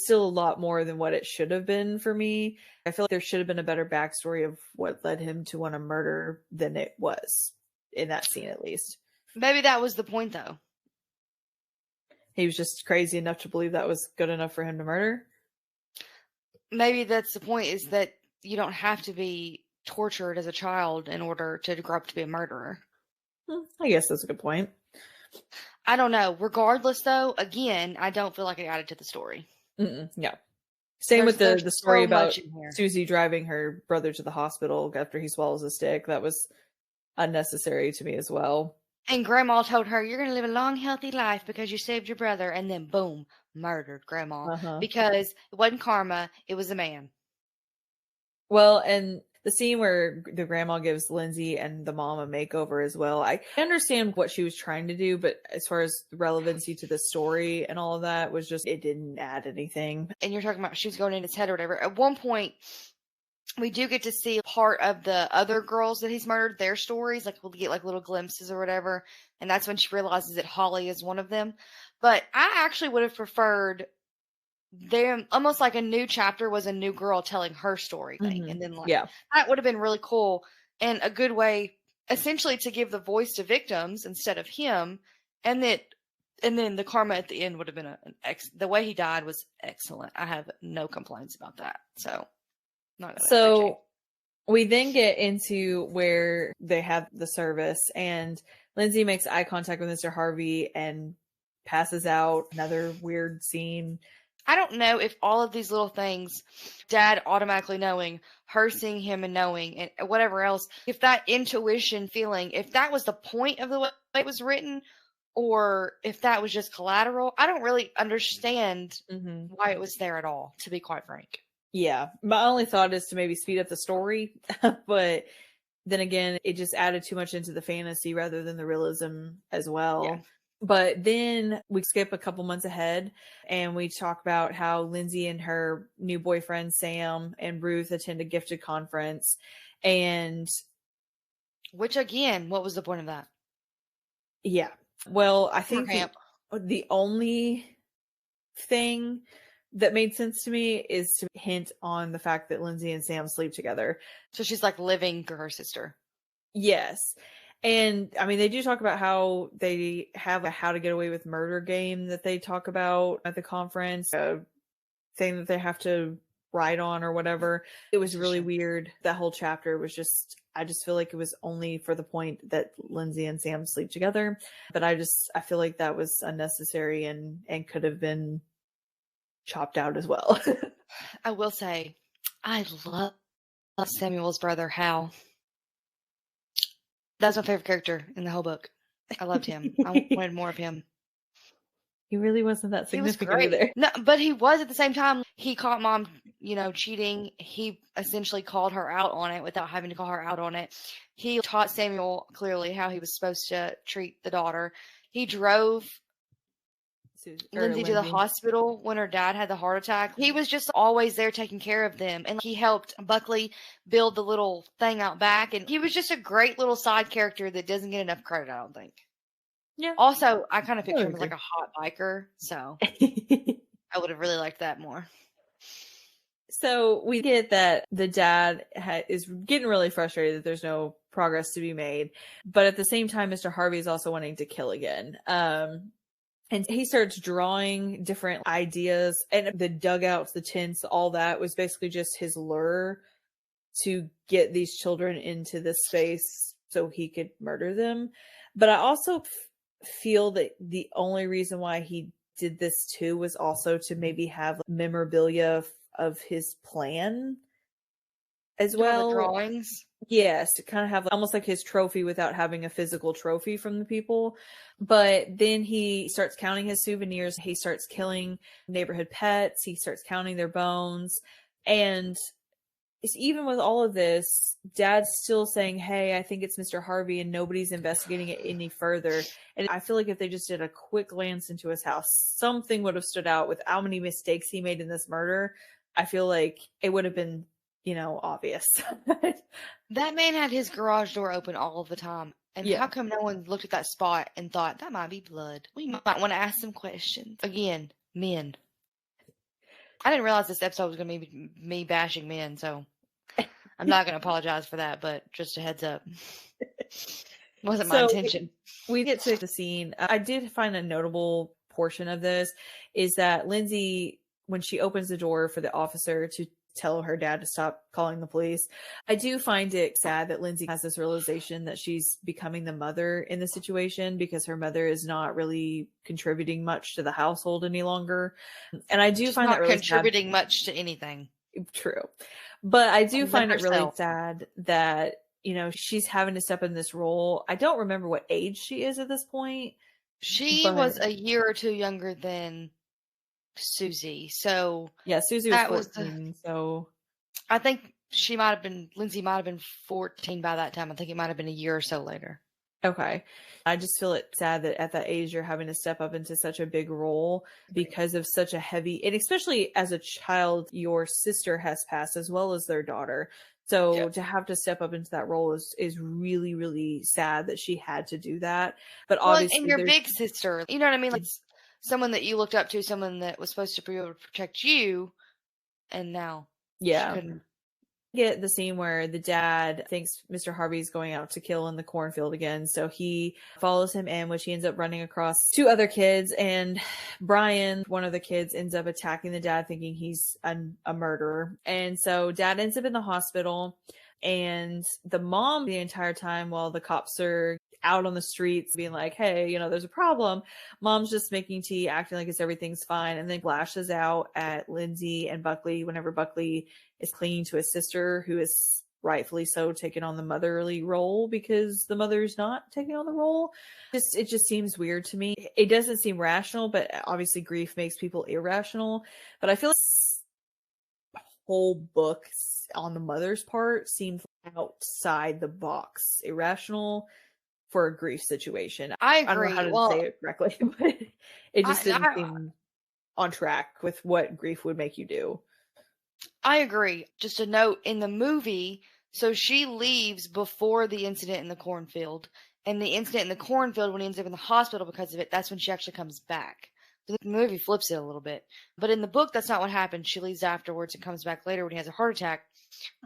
S1: still a lot more than what it should have been for me. I feel like there should have been a better backstory of what led him to want to murder than it was in that scene, at least.
S2: Maybe that was the point, though.
S1: He was just crazy enough to believe that was good enough for him to murder.
S2: Maybe that's the point, is that you don't have to be tortured as a child in order to grow up to be a murderer.
S1: I guess that's a good point.
S2: I don't know. Regardless, though, again, I don't feel like it added to the story.
S1: No. Same with the story about Susie driving her brother to the hospital after he swallows a stick. That was unnecessary to me as well.
S2: And Grandma told her, you're going to live a long, healthy life because you saved your brother. And then, boom, murdered Grandma. Because it wasn't karma, it was a man.
S1: Well, and the scene where the grandma gives Lindsay and the mom a makeover as well, I understand what she was trying to do, but as far as the relevancy to the story and all of that, was just, it didn't add anything.
S2: And you're talking about she was going in his head or whatever. At one point, we do get to see part of the other girls that he's murdered, their stories. Like, we'll get like little glimpses or whatever. And that's when she realizes that Holly is one of them. But I actually would have preferred them, almost like a new chapter was a new girl telling her story thing. And then that would have been really cool and a good way essentially to give the voice to victims instead of him. And then the karma at the end would have been the way he died was excellent. I have no complaints about that. So
S1: we then get into where they have the service, and Lindsay makes eye contact with Mr. Harvey and passes out. Another weird scene.
S2: I don't know if all of these little things, Dad automatically knowing, her seeing him and knowing, and whatever else, if that intuition feeling, if that was the point of the way it was written, or if that was just collateral, I don't really understand why it was there at all, to be quite frank.
S1: Yeah, my only thought is to maybe speed up the story, but then again, it just added too much into the fantasy rather than the realism as well. Yeah. But then we skip a couple months ahead and we talk about how Lindsay and her new boyfriend, Sam, and Ruth attend a gifted conference. And
S2: which, again, what was the point of that?
S1: Yeah. Well, I think the only thing that made sense to me is to hint on the fact that Lindsay and Sam sleep together.
S2: So she's like living for her sister.
S1: Yes. And I mean, they do talk about how they have a how to get away with murder game that they talk about at the conference, a thing that they have to write on or whatever. It was really weird. That whole chapter was just, I just feel like it was only for the point that Lindsay and Sam sleep together. But I feel like that was unnecessary and could have been chopped out as well.
S2: I will say, I love Samuel's brother, Hal. That's my favorite character in the whole book. I loved him. I wanted more of him.
S1: He really wasn't that significant either.
S2: No, but he was at the same time. He caught Mom, cheating. He essentially called her out on it without having to call her out on it. He taught Samuel clearly how he was supposed to treat the daughter. He drove Lindsay to the hospital when her dad had the heart attack. He was just always there taking care of them. And he helped Buckley build the little thing out back. And he was just a great little side character that doesn't get enough credit, I don't think. Yeah. Also, I kind of picture him as like a hot biker. So I would have really liked that more.
S1: So we get that the dad is getting really frustrated that there's no progress to be made. But at the same time, Mr. Harvey is also wanting to kill again. And he starts drawing different ideas, and the dugouts, the tents, all that was basically just his lure to get these children into this space so he could murder them. But I also feel that the only reason why he did this too was also to maybe have memorabilia of his plan as well.
S2: The drawings?
S1: Yes, to kind of have almost like his trophy without having a physical trophy from the people. But then he starts counting his souvenirs. He starts killing neighborhood pets. He starts counting their bones. And it's, even with all of this, Dad's still saying, hey, I think it's Mr. Harvey, and nobody's investigating it any further. And I feel like if they just did a quick glance into his house, something would have stood out with how many mistakes he made in this murder. I feel like it would have been, obvious.
S2: That man had his garage door open all of the time. And
S1: Yeah.
S2: how come no one looked at that spot and thought, that might be blood? We might want to ask some questions. Again, men. I didn't realize this episode was going to be me bashing men, so I'm not going to apologize for that, but just a heads up. Wasn't my intention.
S1: We get to the scene. I did find a notable portion of this is that Lindsay, when she opens the door for the officer to tell her dad to stop calling the police, I do find it sad that Lindsay has this realization that she's becoming the mother in the situation because her mother is not really contributing much to the household any longer. And I do find that really
S2: contributing much to anything.
S1: True. But I do find it really sad that, she's having to step in this role. I don't remember what age she is at this point.
S2: She was a year or two younger than Susie. So
S1: yeah, Susie was 14. So
S2: I think Lindsay might have been 14 by that time. I think it might have been a year or so later.
S1: Okay. I just feel it sad that at that age you're having to step up into such a big role because of such a heavy, and especially as a child, your sister has passed as well as their daughter. So to have to step up into that role is really, really sad that she had to do that. But obviously,
S2: and your big sister, you know what I mean? Like someone that you looked up to, someone that was supposed to be able to protect you, and now she couldn't.
S1: Get the scene where the dad thinks Mr. Harvey's going out to kill in the cornfield again, so he follows him in, which he ends up running across two other kids, and Brian, one of the kids, ends up attacking the dad thinking he's a murderer. And so dad ends up in the hospital, and the mom the entire time while the cops are out on the streets being like, hey, there's a problem, mom's just making tea, acting like everything's fine, and then lashes out at Lindsay and Buckley whenever Buckley is clinging to his sister, who is rightfully so taking on the motherly role because the mother's not taking on the role. It just seems weird to me. It doesn't seem rational, but obviously grief makes people irrational. But I feel like this whole book on the mother's part seems outside the box, irrational for a grief situation.
S2: I agree.
S1: I don't know how to say it correctly, but it just didn't seem on track with what grief would make you do.
S2: I agree. Just a note, in the movie, so she leaves before the incident in the cornfield. And the incident in the cornfield, when he ends up in the hospital because of it, that's when she actually comes back. The movie flips it a little bit. But in the book, that's not what happens. She leaves afterwards and comes back later when he has a heart attack.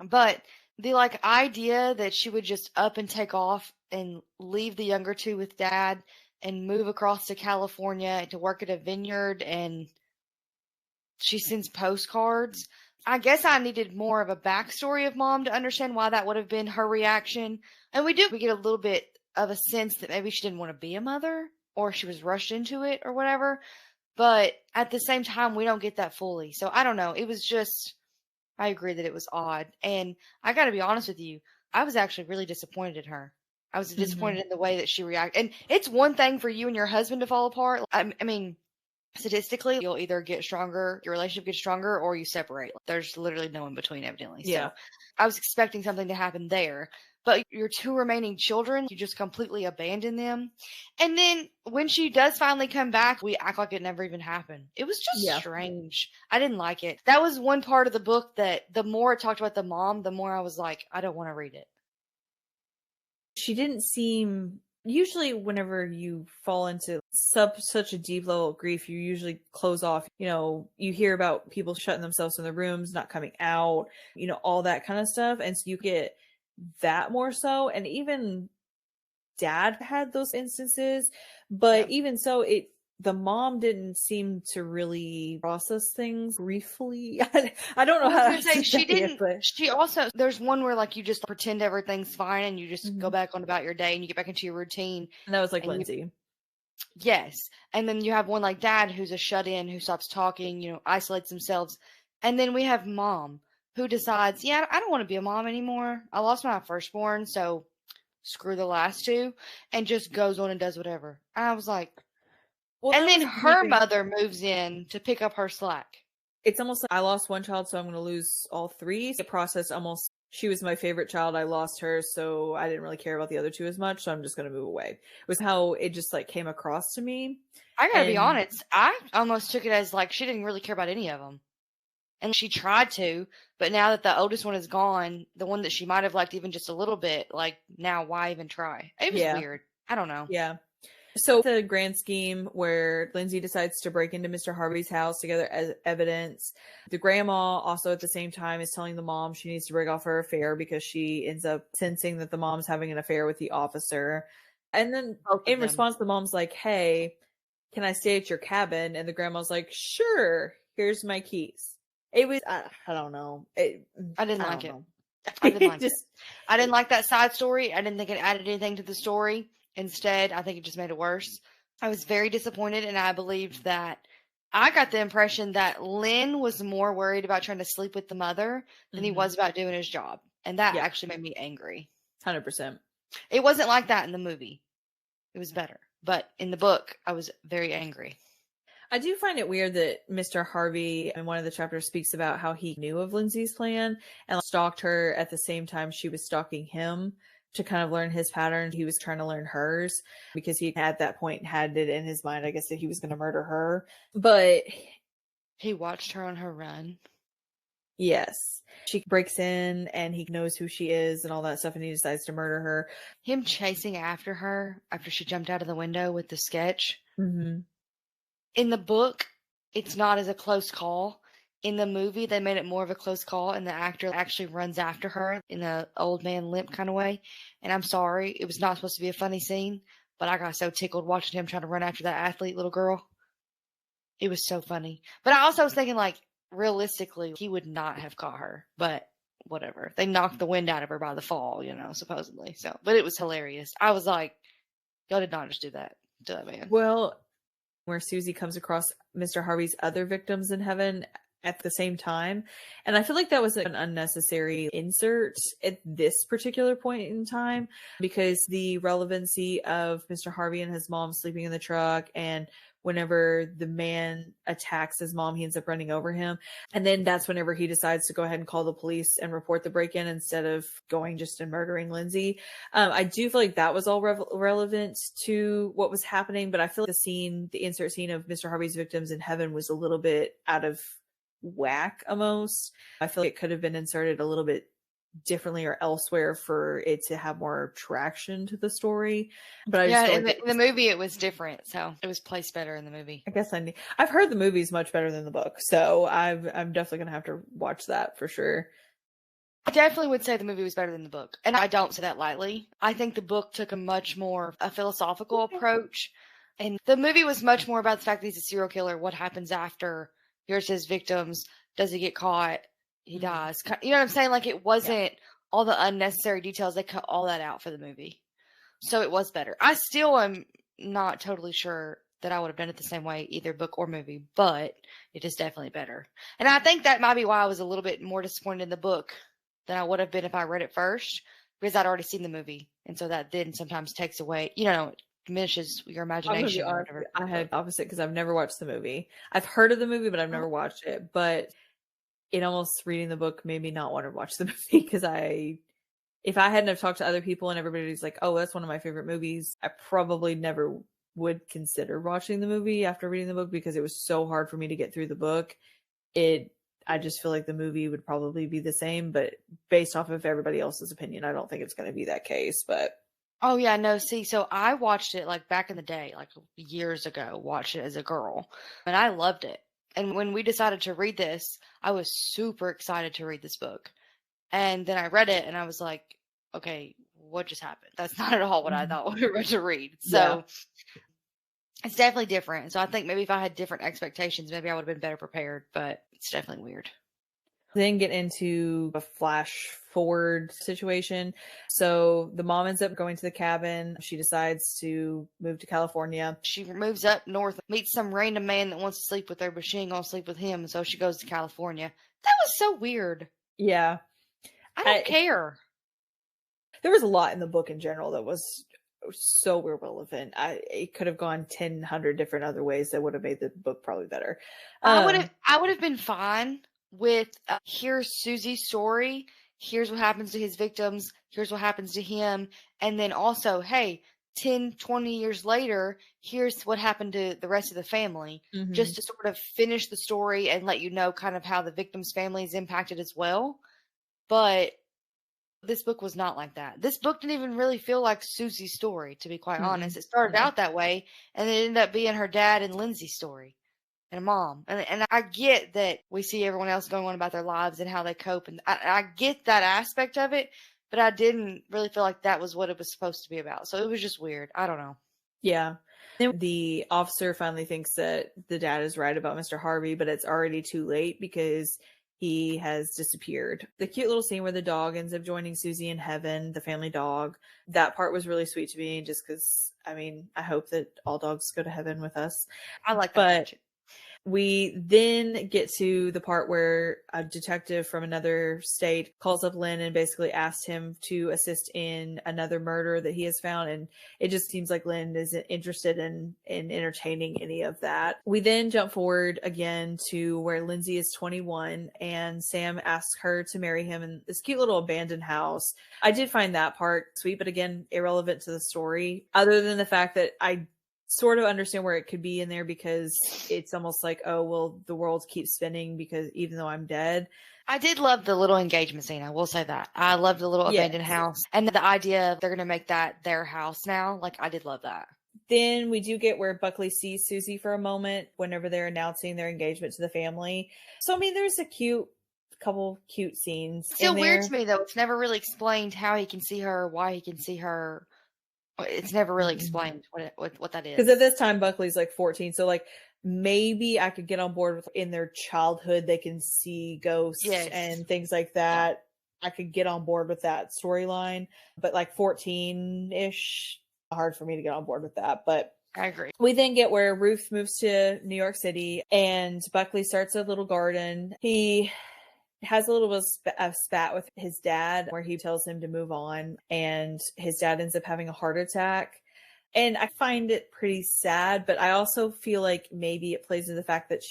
S2: But the idea that she would just up and take off and leave the younger two with dad and move across to California to work at a vineyard, and she sends postcards. I guess I needed more of a backstory of mom to understand why that would have been her reaction. And we get a little bit of a sense that maybe she didn't want to be a mother, or she was rushed into it or whatever. But at the same time, we don't get that fully. So I don't know. It was just, I agree that it was odd. And I got to be honest with you, I was actually really disappointed in her. I was disappointed in the way that she reacted. And it's one thing for you and your husband to fall apart. I mean, statistically, you'll either get stronger, your relationship gets stronger, or you separate. There's literally no in between, evidently.
S1: Yeah.
S2: So I was expecting something to happen there. But your two remaining children, you just completely abandon them. And then when she does finally come back, we act like it never even happened. It was just strange. I didn't like it. That was one part of the book that the more it talked about the mom, the more I was like, I don't want to read it.
S1: She didn't seem... Usually whenever you fall into such a deep level of grief, you usually close off. You hear about people shutting themselves in their rooms, not coming out, all that kind of stuff. And so you get that more so. And even dad had those instances, but even so, the mom didn't seem to really process things briefly. I don't know how to say
S2: she didn't.
S1: It, but...
S2: She also, there's one where you just pretend everything's fine and you just go back on about your day and you get back into your routine.
S1: And that was Lindsay.
S2: Yes. And then you have one like dad who's a shut-in, who stops talking, isolates themselves. And then we have mom, who decides, yeah, I don't want to be a mom anymore. I lost my firstborn, so screw the last two, and just goes on and does whatever. And I was like,
S1: Well,
S2: and
S1: that
S2: then
S1: was
S2: her mother moves in to pick up her slack.
S1: It's almost like I lost one child, so I'm going to lose all three. The process almost, she was my favorite child. I lost her, so I didn't really care about the other two as much, so I'm just going to move away. It was how it just like came across to me.
S2: I gotta be honest, I almost took it as like she didn't really care about any of them. And she tried to, but now that the oldest one is gone, the one that she might have liked even just a little bit, like now why even try? It was weird. I don't know.
S1: Yeah. So the grand scheme where Lindsay decides to break into Mr. Harvey's house to gather evidence. The grandma also at the same time is telling the mom she needs to break off her affair because she ends up sensing that the mom's having an affair with the officer. And then in response, the mom's like, hey, can I stay at your cabin? And the grandma's like, sure, here's my keys. It was, I don't know.
S2: I didn't like it. I didn't like it. I didn't like that side story. I didn't think it added anything to the story. Instead, I think it just made it worse. I was very disappointed, and I believed that I got the impression that Lynn was more worried about trying to sleep with the mother than he was about doing his job. And that actually made me angry.
S1: 100%.
S2: It wasn't like that in the movie. It was better. But in the book, I was very angry.
S1: I do find it weird that Mr. Harvey in one of the chapters speaks about how he knew of Lindsay's plan and stalked her at the same time she was stalking him to kind of learn his pattern. He was trying to learn hers because he at that point had it in his mind, I guess, that he was going to murder her. But
S2: he watched her on her run.
S1: Yes. She breaks in and he knows who she is and all that stuff, and he decides to murder her.
S2: Him chasing after her after she jumped out of the window with the sketch.
S1: Mm-hmm.
S2: In the book, it's not as a close call. In the movie, they made it more of a close call, and the actor actually runs after her in an old man limp kind of way. And I'm sorry, it was not supposed to be a funny scene, but I got so tickled watching him trying to run after that athlete little girl. It was so funny. But I also was thinking, like, realistically, he would not have caught her, but whatever. They knocked the wind out of her by the fall, supposedly. So, but it was hilarious. I was like, y'all did not just do that to that man.
S1: Well, where Susie comes across Mr. Harvey's other victims in heaven at the same time. And I feel like that was an unnecessary insert at this particular point in time, because the relevancy of Mr. Harvey and his mom sleeping in the truck, and whenever the man attacks his mom, he ends up running over him. And then that's whenever he decides to go ahead and call the police and report the break-in instead of going just and murdering Lindsay. I do feel like that was all relevant to what was happening, but I feel like the insert scene of Mr. Harvey's victims in heaven was a little bit out of whack almost. I feel like it could have been inserted a little bit differently or elsewhere for it to have more traction to the story. But
S2: in the movie it was different, so it was placed better in the movie.
S1: I guess I've heard the movie's much better than the book, so I'm definitely gonna have to watch that for sure.
S2: I definitely would say the movie was better than the book, and I don't say that lightly. I think the book took a philosophical approach, and the movie was much more about the fact that he's a serial killer. What happens after? Here's his victims. Does he get caught? He dies. You know what I'm saying? Like, it wasn't all the unnecessary details. They cut all that out for the movie. So it was better. I still am not totally sure that I would have done it the same way, either book or movie, but it is definitely better. And I think that might be why I was a little bit more disappointed in the book than I would have been if I read it first, because I'd already seen the movie. And so that then sometimes takes away, diminishes your imagination.
S1: I had opposite, because I've never watched the movie. I've heard of the movie, but I've never watched it. But it almost, reading the book made me not want to watch the movie, because if I hadn't have talked to other people and everybody's like, oh, that's one of my favorite movies, I probably never would consider watching the movie after reading the book, because it was so hard for me to get through the book. I just feel like the movie would probably be the same, but based off of everybody else's opinion, I don't think it's going to be that case. But
S2: oh yeah, no, see, so I watched it like back in the day, like years ago, watched it as a girl, and I loved it. And when we decided to read this, I was super excited to read this book. And then I read it and I was like, okay, what just happened? That's not at all what I thought we were going to read. So it's definitely different. So I think maybe if I had different expectations, maybe I would have been better prepared, but it's definitely weird.
S1: Then get into a flash forward situation. So the mom ends up going to the cabin. She decides to move to California.
S2: She moves up north, meets some random man that wants to sleep with her, but she ain't gonna sleep with him, so she goes to California. That was so weird.
S1: Yeah.
S2: I don't care.
S1: There was a lot in the book in general that was so irrelevant. It could have gone 100 different other ways that would have made the book probably better.
S2: I would have been fine with here's Susie's story, here's what happens to his victims, here's what happens to him, and then also, hey, 10, 20 years later, here's what happened to the rest of the family, just to sort of finish the story and let you know kind of how the victims' family is impacted as well. But this book was not like that. This book didn't even really feel like Susie's story, to be quite honest. It started out that way, and it ended up being her dad and Lindsay's story. And a mom. And I get that we see everyone else going on about their lives and how they cope. And I get that aspect of it, but I didn't really feel like that was what it was supposed to be about. So it was just weird. I don't know.
S1: Yeah. Then the officer finally thinks that the dad is right about Mr. Harvey, but it's already too late because he has disappeared. The cute little scene where the dog ends up joining Susie in heaven, the family dog, that part was really sweet to me just because, I mean, I hope that all dogs go to heaven with us.
S2: I like that.
S1: But we then get to the part where a detective from another state calls up Lynn and basically asks him to assist in another murder that he has found. And it just seems like Lynn isn't interested in entertaining any of that. We then jump forward again to where Lindsay is 21 and Sam asks her to marry him in this cute little abandoned house. I did find that part sweet, but again, irrelevant to the story, other than the fact that I sort of understand where it could be in there because it's almost like, oh, well, the world keeps spinning because even though I'm dead.
S2: I did love the little engagement scene. I will say that. I loved the little abandoned house and the idea of they're going to make that their house now. Like, I did love that.
S1: Then we do get where Buckley sees Susie for a moment whenever they're announcing their engagement to the family. So, I mean, there's a couple cute scenes.
S2: Still weird to me, though. It's never really explained how he can see her, why he can see her. It's never really explained what that is.
S1: Because at this time, Buckley's like 14. So, like, maybe I could get on board with in their childhood, they can see ghosts and things like that. Yeah. I could get on board with that storyline. But like 14-ish, hard for me to get on board with that. But
S2: I agree.
S1: We then get where Ruth moves to New York City and Buckley starts a little garden. He has a little bit of spat with his dad where he tells him to move on, and his dad ends up having a heart attack. And I find it pretty sad, but I also feel like maybe it plays into the fact that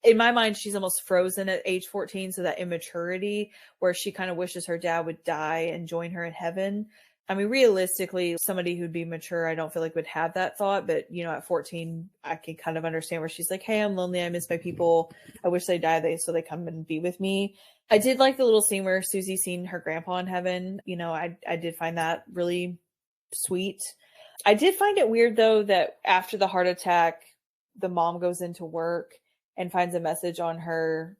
S1: in my mind, she's almost frozen at age 14. So that immaturity where she kind of wishes her dad would die and join her in heaven. I mean, realistically, somebody who'd be mature, I don't feel like would have that thought. But, you know, at 14, I can kind of understand where she's like, hey, I'm lonely. I miss my people. I wish they died so they come and be with me. I did like the little scene where Susie's seen her grandpa in heaven. You know, I did find that really sweet. I did find it weird, though, that after the heart attack, the mom goes into work and finds a message on her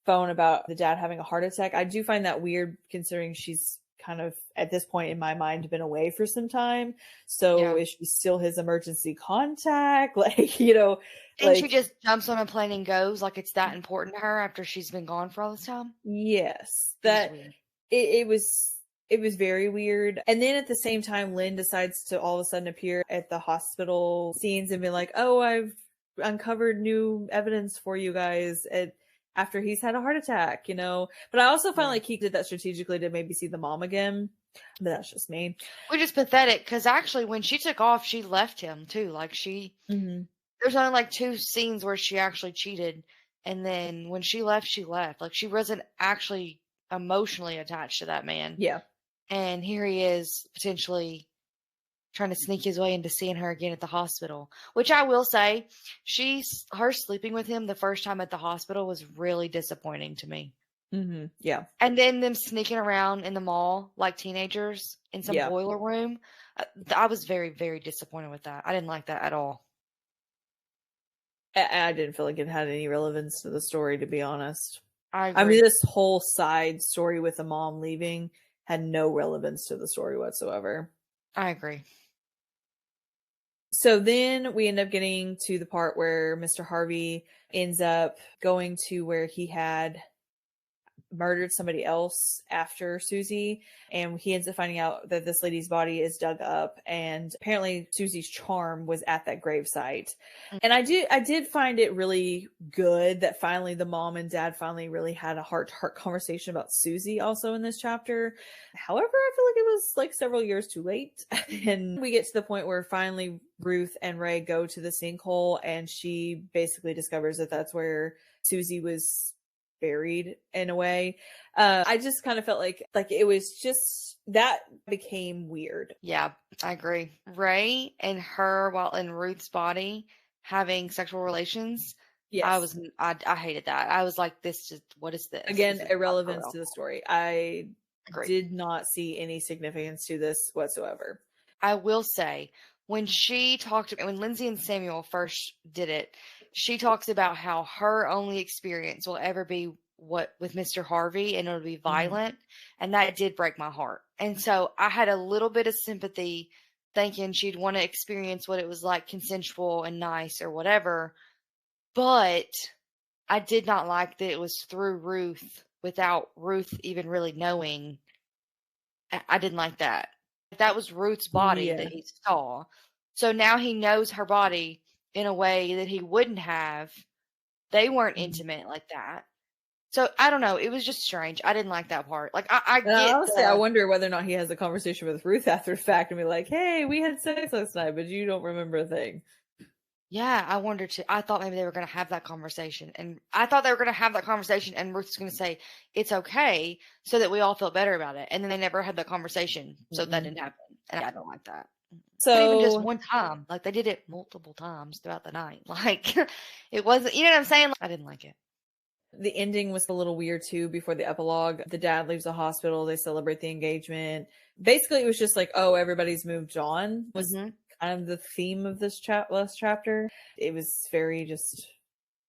S1: phone about the dad having a heart attack. I do find that weird considering she's kind of at this point in my mind been away for some time. So is she still his emergency contact? Like, you know,
S2: and she just jumps on a plane and goes like it's that important to her after she's been gone for all this time.
S1: Yes, that it was very weird. And then at the same time, Lynn decides to all of a sudden appear at the hospital scenes and be like, oh, I've uncovered new evidence for you guys after he's had a heart attack, you know. But I also find like he did that strategically to maybe see the mom again. But that's just me.
S2: Which is pathetic because actually when she took off, she left him too. Like there's only like 2 scenes where she actually cheated. And then when she left, she left. Like she wasn't actually emotionally attached to that man.
S1: Yeah.
S2: And here he is potentially trying to sneak his way into seeing her again at the hospital, which I will say, her sleeping with him the first time at the hospital was really disappointing to me.
S1: Mm-hmm. Yeah.
S2: And then them sneaking around in the mall like teenagers in some boiler room. I was very, very disappointed with that. I didn't like that at all.
S1: I didn't feel like it had any relevance to the story, to be honest.
S2: I agree.
S1: I mean, this whole side story with the mom leaving had no relevance to the story whatsoever.
S2: I agree.
S1: So then we end up getting to the part where Mr. Harvey ends up going to where he had murdered somebody else after Susie, and he ends up finding out that this lady's body is dug up, and apparently Susie's charm was at that gravesite. And I did find it really good that finally the mom and dad finally really had a heart-to-heart conversation about Susie also in this chapter. However, I feel like it was like several years too late. And we get to the point where finally Ruth and Ray go to the sinkhole, and she basically discovers that that's where Susie was buried in a way. I just kind of felt like it was just that became weird.
S2: Yeah, I agree. Ray and her, while in Ruth's body, having sexual relations.
S1: Yes.
S2: I hated that. I was like, what is this?
S1: Again,
S2: This is
S1: irrelevance to the story. I
S2: Agreed.
S1: did not see any significance to this whatsoever.
S2: I will say, when Lindsay and Samuel first did it, she talks about how her only experience will ever be with Mr. Harvey, and it'll be violent. And that did break my heart. And so I had a little bit of sympathy, thinking she'd want to experience what it was like, consensual and nice or whatever. But I did not like that it was through Ruth, without Ruth even really knowing. I didn't like that. That was Ruth's body that he saw. So now he knows her body in a way that he wouldn't have. They weren't intimate like that. So I don't know. It was just strange. I didn't like that part. Like
S1: I wonder whether or not he has a conversation with Ruth after the fact and be like, "Hey, we had sex last night, but you don't remember a thing."
S2: Yeah, I wondered too. I thought maybe they were going to have that conversation, and Ruth's going to say it's okay, so that we all felt better about it. And then they never had that conversation, so that didn't happen. And I don't like that.
S1: So
S2: not even just one time. Like, they did it multiple times throughout the night. Like, it wasn't. You know what I'm saying? Like, I didn't like it.
S1: The ending was a little weird too. Before the epilogue, the dad leaves the hospital. They celebrate the engagement. Basically, it was just like, oh, everybody's moved on. Was kind of the theme of this last chapter. It was very just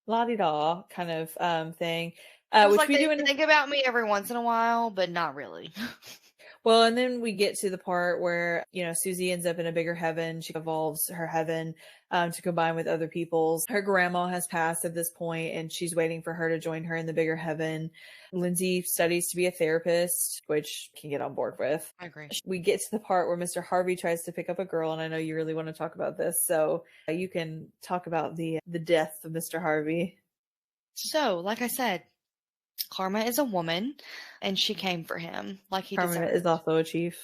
S1: la-di-da kind of thing.
S2: Which like we do think about me every once in a while, but not really.
S1: Well, and then we get to the part where, Susie ends up in a bigger heaven. She evolves her heaven to combine with other people's. Her grandma has passed at this point, and she's waiting for her to join her in the bigger heaven. Lindsay studies to be a therapist, which I can get on board with.
S2: I agree.
S1: We get to the part where Mr. Harvey tries to pick up a girl, and I know you really want to talk about this, so you can talk about the death of Mr. Harvey.
S2: So, like I said, Karma is a woman, and she came for him like he
S1: Karma
S2: deserved.
S1: is also a chief.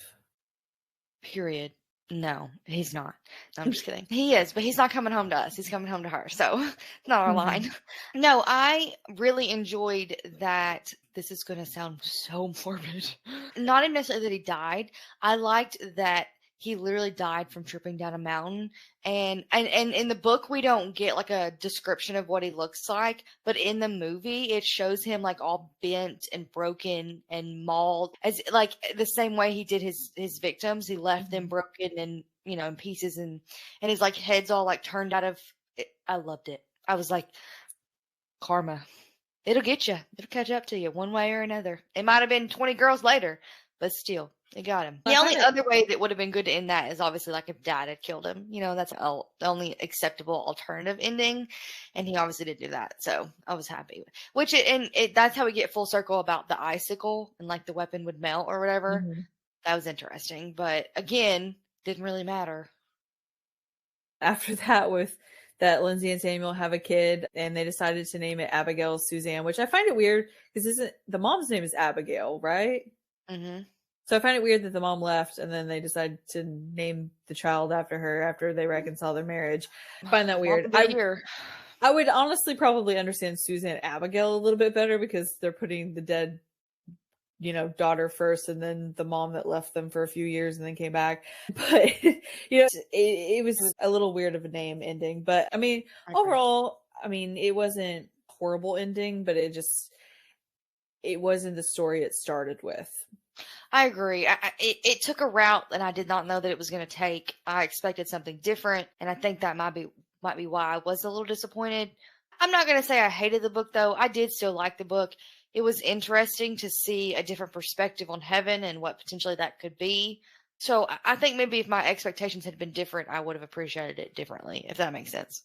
S2: Period. No, he's not. No, I'm just kidding. He is, but he's not coming home to us. He's coming home to her. So it's not our line. No, I really enjoyed that. This is going to sound so morbid. Not even necessarily that he died. I liked that he literally died from tripping down a mountain. And in the book, we don't get like a description of what he looks like. But in the movie, it shows him like all bent and broken and mauled, as like the same way he did his victims. He left them broken and, in pieces, and his like head's all like turned out of it. I loved it. I was like, Karma, it'll get you. It'll catch up to you one way or another. It might have been 20 girls later, but still. It got him. The only other way that would have been good to end that is obviously like if Dad had killed him. That's the only acceptable alternative ending, and he obviously didn't do that. So I was happy. That's how we get full circle about the icicle and like the weapon would melt or whatever. That was interesting, but again, didn't really matter.
S1: After that, with that, Lindsay and Samuel have a kid, and they decided to name it Abigail Suzanne, which I find it weird because the mom's name is Abigail, right? So I find it weird that the mom left and then they decided to name the child after her after they reconcile their marriage. I find that weird. I would honestly probably understand Suzanne Abigail a little bit better because they're putting the dead, daughter first and then the mom that left them for a few years and then came back. But, it was a little weird of a name ending. But, I mean, overall, it wasn't a horrible ending, but it wasn't the story it started with.
S2: I agree. It took a route that I did not know that it was going to take. I expected something different, and I think that might be why I was a little disappointed. I'm not going to say I hated the book, though. I did still like the book. It was interesting to see a different perspective on heaven and what potentially that could be. So I think maybe if my expectations had been different, I would have appreciated it differently, if that makes sense.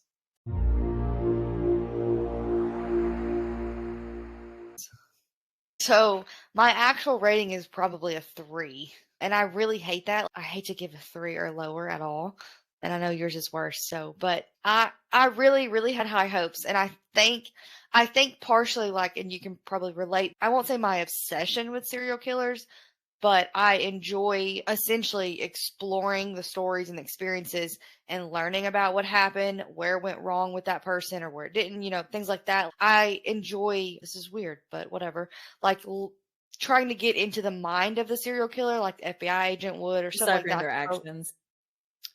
S2: So my actual rating is probably a 3. And I really hate that. I hate to give a 3 or lower at all. And I know yours is worse. So, but I really, really had high hopes. And I think partially like, and you can probably relate, I won't say my obsession with serial killers, but I enjoy essentially exploring the stories and experiences and learning about what happened, where it went wrong with that person or where it didn't, things like that. I enjoy, this is weird, but whatever, like trying to get into the mind of the serial killer, like the FBI agent would or something like
S1: Deciphering
S2: that.
S1: their actions.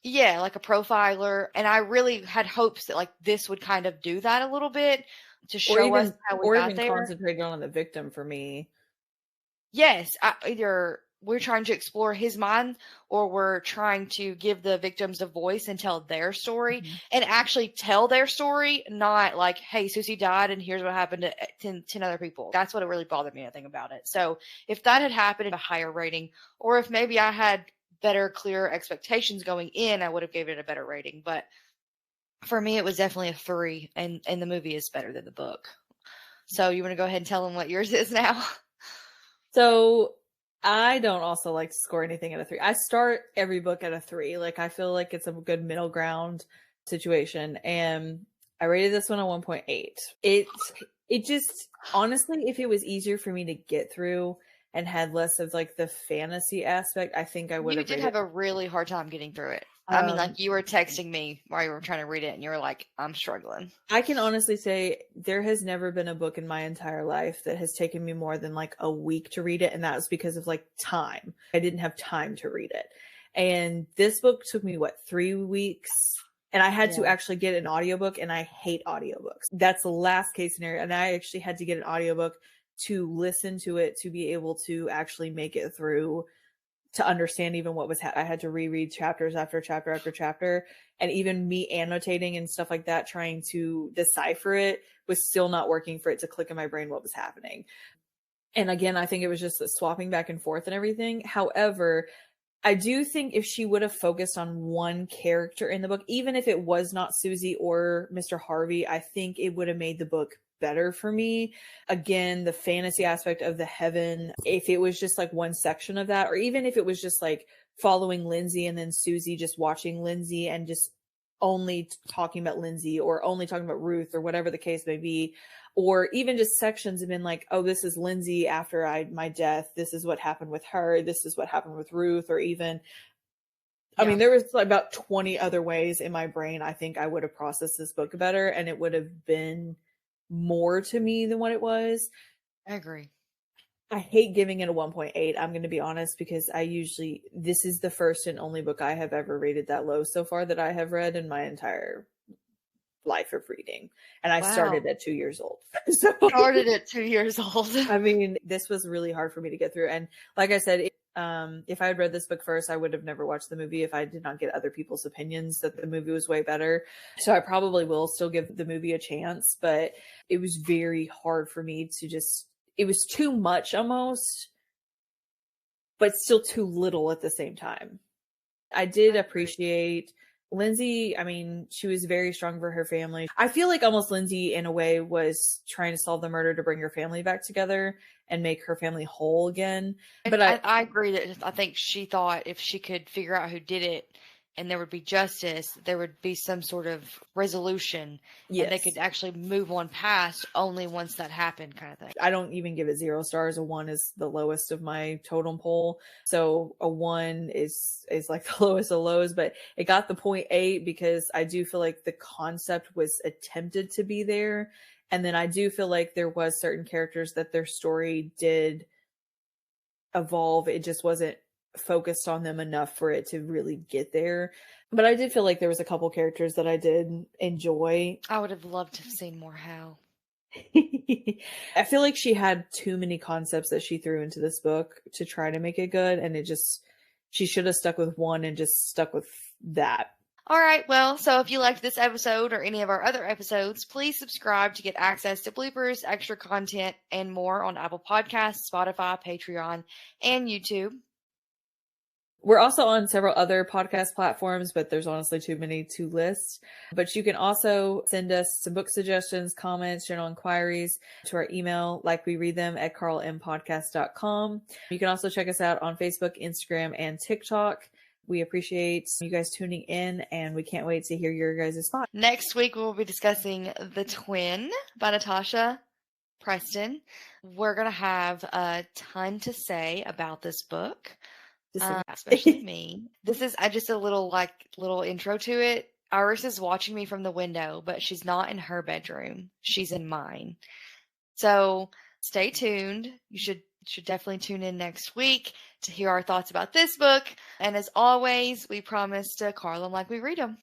S2: Yeah, like a profiler. And I really had hopes that like this would kind of do that a little bit to show us how we got there.
S1: Concentrated on the victim for me.
S2: Yes, either we're trying to explore his mind or we're trying to give the victims a voice and tell their story and actually tell their story, not like, hey, Susie died and here's what happened to 10 other people. That's what it really bothered me, I think, about it. So if that had happened at a higher rating, or if maybe I had better, clear expectations going in, I would have given it a better rating. But for me, it was definitely a 3, and the movie is better than the book. So you want to go ahead and tell them what yours is now?
S1: So I don't also like to score anything at a 3. I start every book at a 3. Like, I feel like it's a good middle ground situation. And I rated this one a 1.8. It just, honestly, if it was easier for me to get through and had less of like the fantasy aspect, I think I would have.
S2: You did have a really hard time getting through it. I mean, like, you were texting me while you were trying to read it and you were like, I'm struggling.
S1: I can honestly say there has never been a book in my entire life that has taken me more than like a week to read it. And that was because of like time. I didn't have time to read it. And this book took me, 3 weeks? And I had to actually get an audiobook, and I hate audiobooks. That's the last case scenario. And I actually had to get an audiobook to listen to it, to be able to actually make it through, to understand even what was I had to reread chapters after chapter after chapter, and even me annotating and stuff like that, trying to decipher it, was still not working for it to click in my brain what was happening. And again, I think it was just the swapping back and forth and everything. However, I do think if she would have focused on one character in the book, even if it was not Susie or Mr. Harvey, I think it would have made the book better for me. Again, the fantasy aspect of the heaven, if it was just like one section of that, or even if it was just like following Lindsay and then Susie just watching Lindsay and just only talking about Lindsay or only talking about Ruth or whatever the case may be, or even just sections have been like, oh, this is Lindsay after my death, this is what happened with her, this is what happened with Ruth, or even I mean, there was like about 20 other ways in my brain I think I would have processed this book better, and it would have been more to me than what it was.
S2: I agree.
S1: I hate giving it a 1.8. I'm going to be honest, because this is the first and only book I have ever rated that low so far that I have read in my entire life of reading. And I started at 2 years old. So
S2: started at 2 years old.
S1: I mean, this was really hard for me to get through. And like I said, if I had read this book first, I would have never watched the movie if I did not get other people's opinions that the movie was way better. So I probably will still give the movie a chance, but it was very hard for me to it was too much almost, but still too little at the same time. I did appreciate Lindsay. I mean, she was very strong for her family. I feel like almost Lindsay, in a way, was trying to solve the murder to bring her family back together and make her family whole again. But
S2: I agree that I think she thought if she could figure out who did it and there would be justice, there would be some sort of resolution, and they could actually move on past only once that happened, kind of thing.
S1: I don't even give it 0 stars. A 1 is the lowest of my totem pole. So a 1 is like the lowest of lows, but it got the 0.8 because I do feel like the concept was attempted to be there. And then I do feel like there was certain characters that their story did evolve. It just wasn't focused on them enough for it to really get there. But I did feel like there was a couple characters that I did enjoy.
S2: I would have loved to have seen more Hal.
S1: I feel like she had too many concepts that she threw into this book to try to make it good, and she should have stuck with one and just stuck with that.
S2: All right, well, so if you liked this episode or any of our other episodes, please subscribe to get access to bloopers, extra content, and more on Apple Podcasts, Spotify, Patreon, and YouTube.
S1: We're also on several other podcast platforms, but there's honestly too many to list. But you can also send us some book suggestions, comments, general inquiries to our email, like we read them, at karlandempodcast.com. You can also check us out on Facebook, Instagram, and TikTok. We appreciate you guys tuning in, and we can't wait to hear your guys' thoughts.
S2: Next week, we'll be discussing The Twin by Natasha Preston. We're going to have a ton to say about this book. Especially me. This is just a little intro to it. Iris is watching me from the window, but she's not in her bedroom. She's in mine. So stay tuned. You should definitely tune in next week to hear our thoughts about this book. And as always, we promise to Karl 'em like we read them.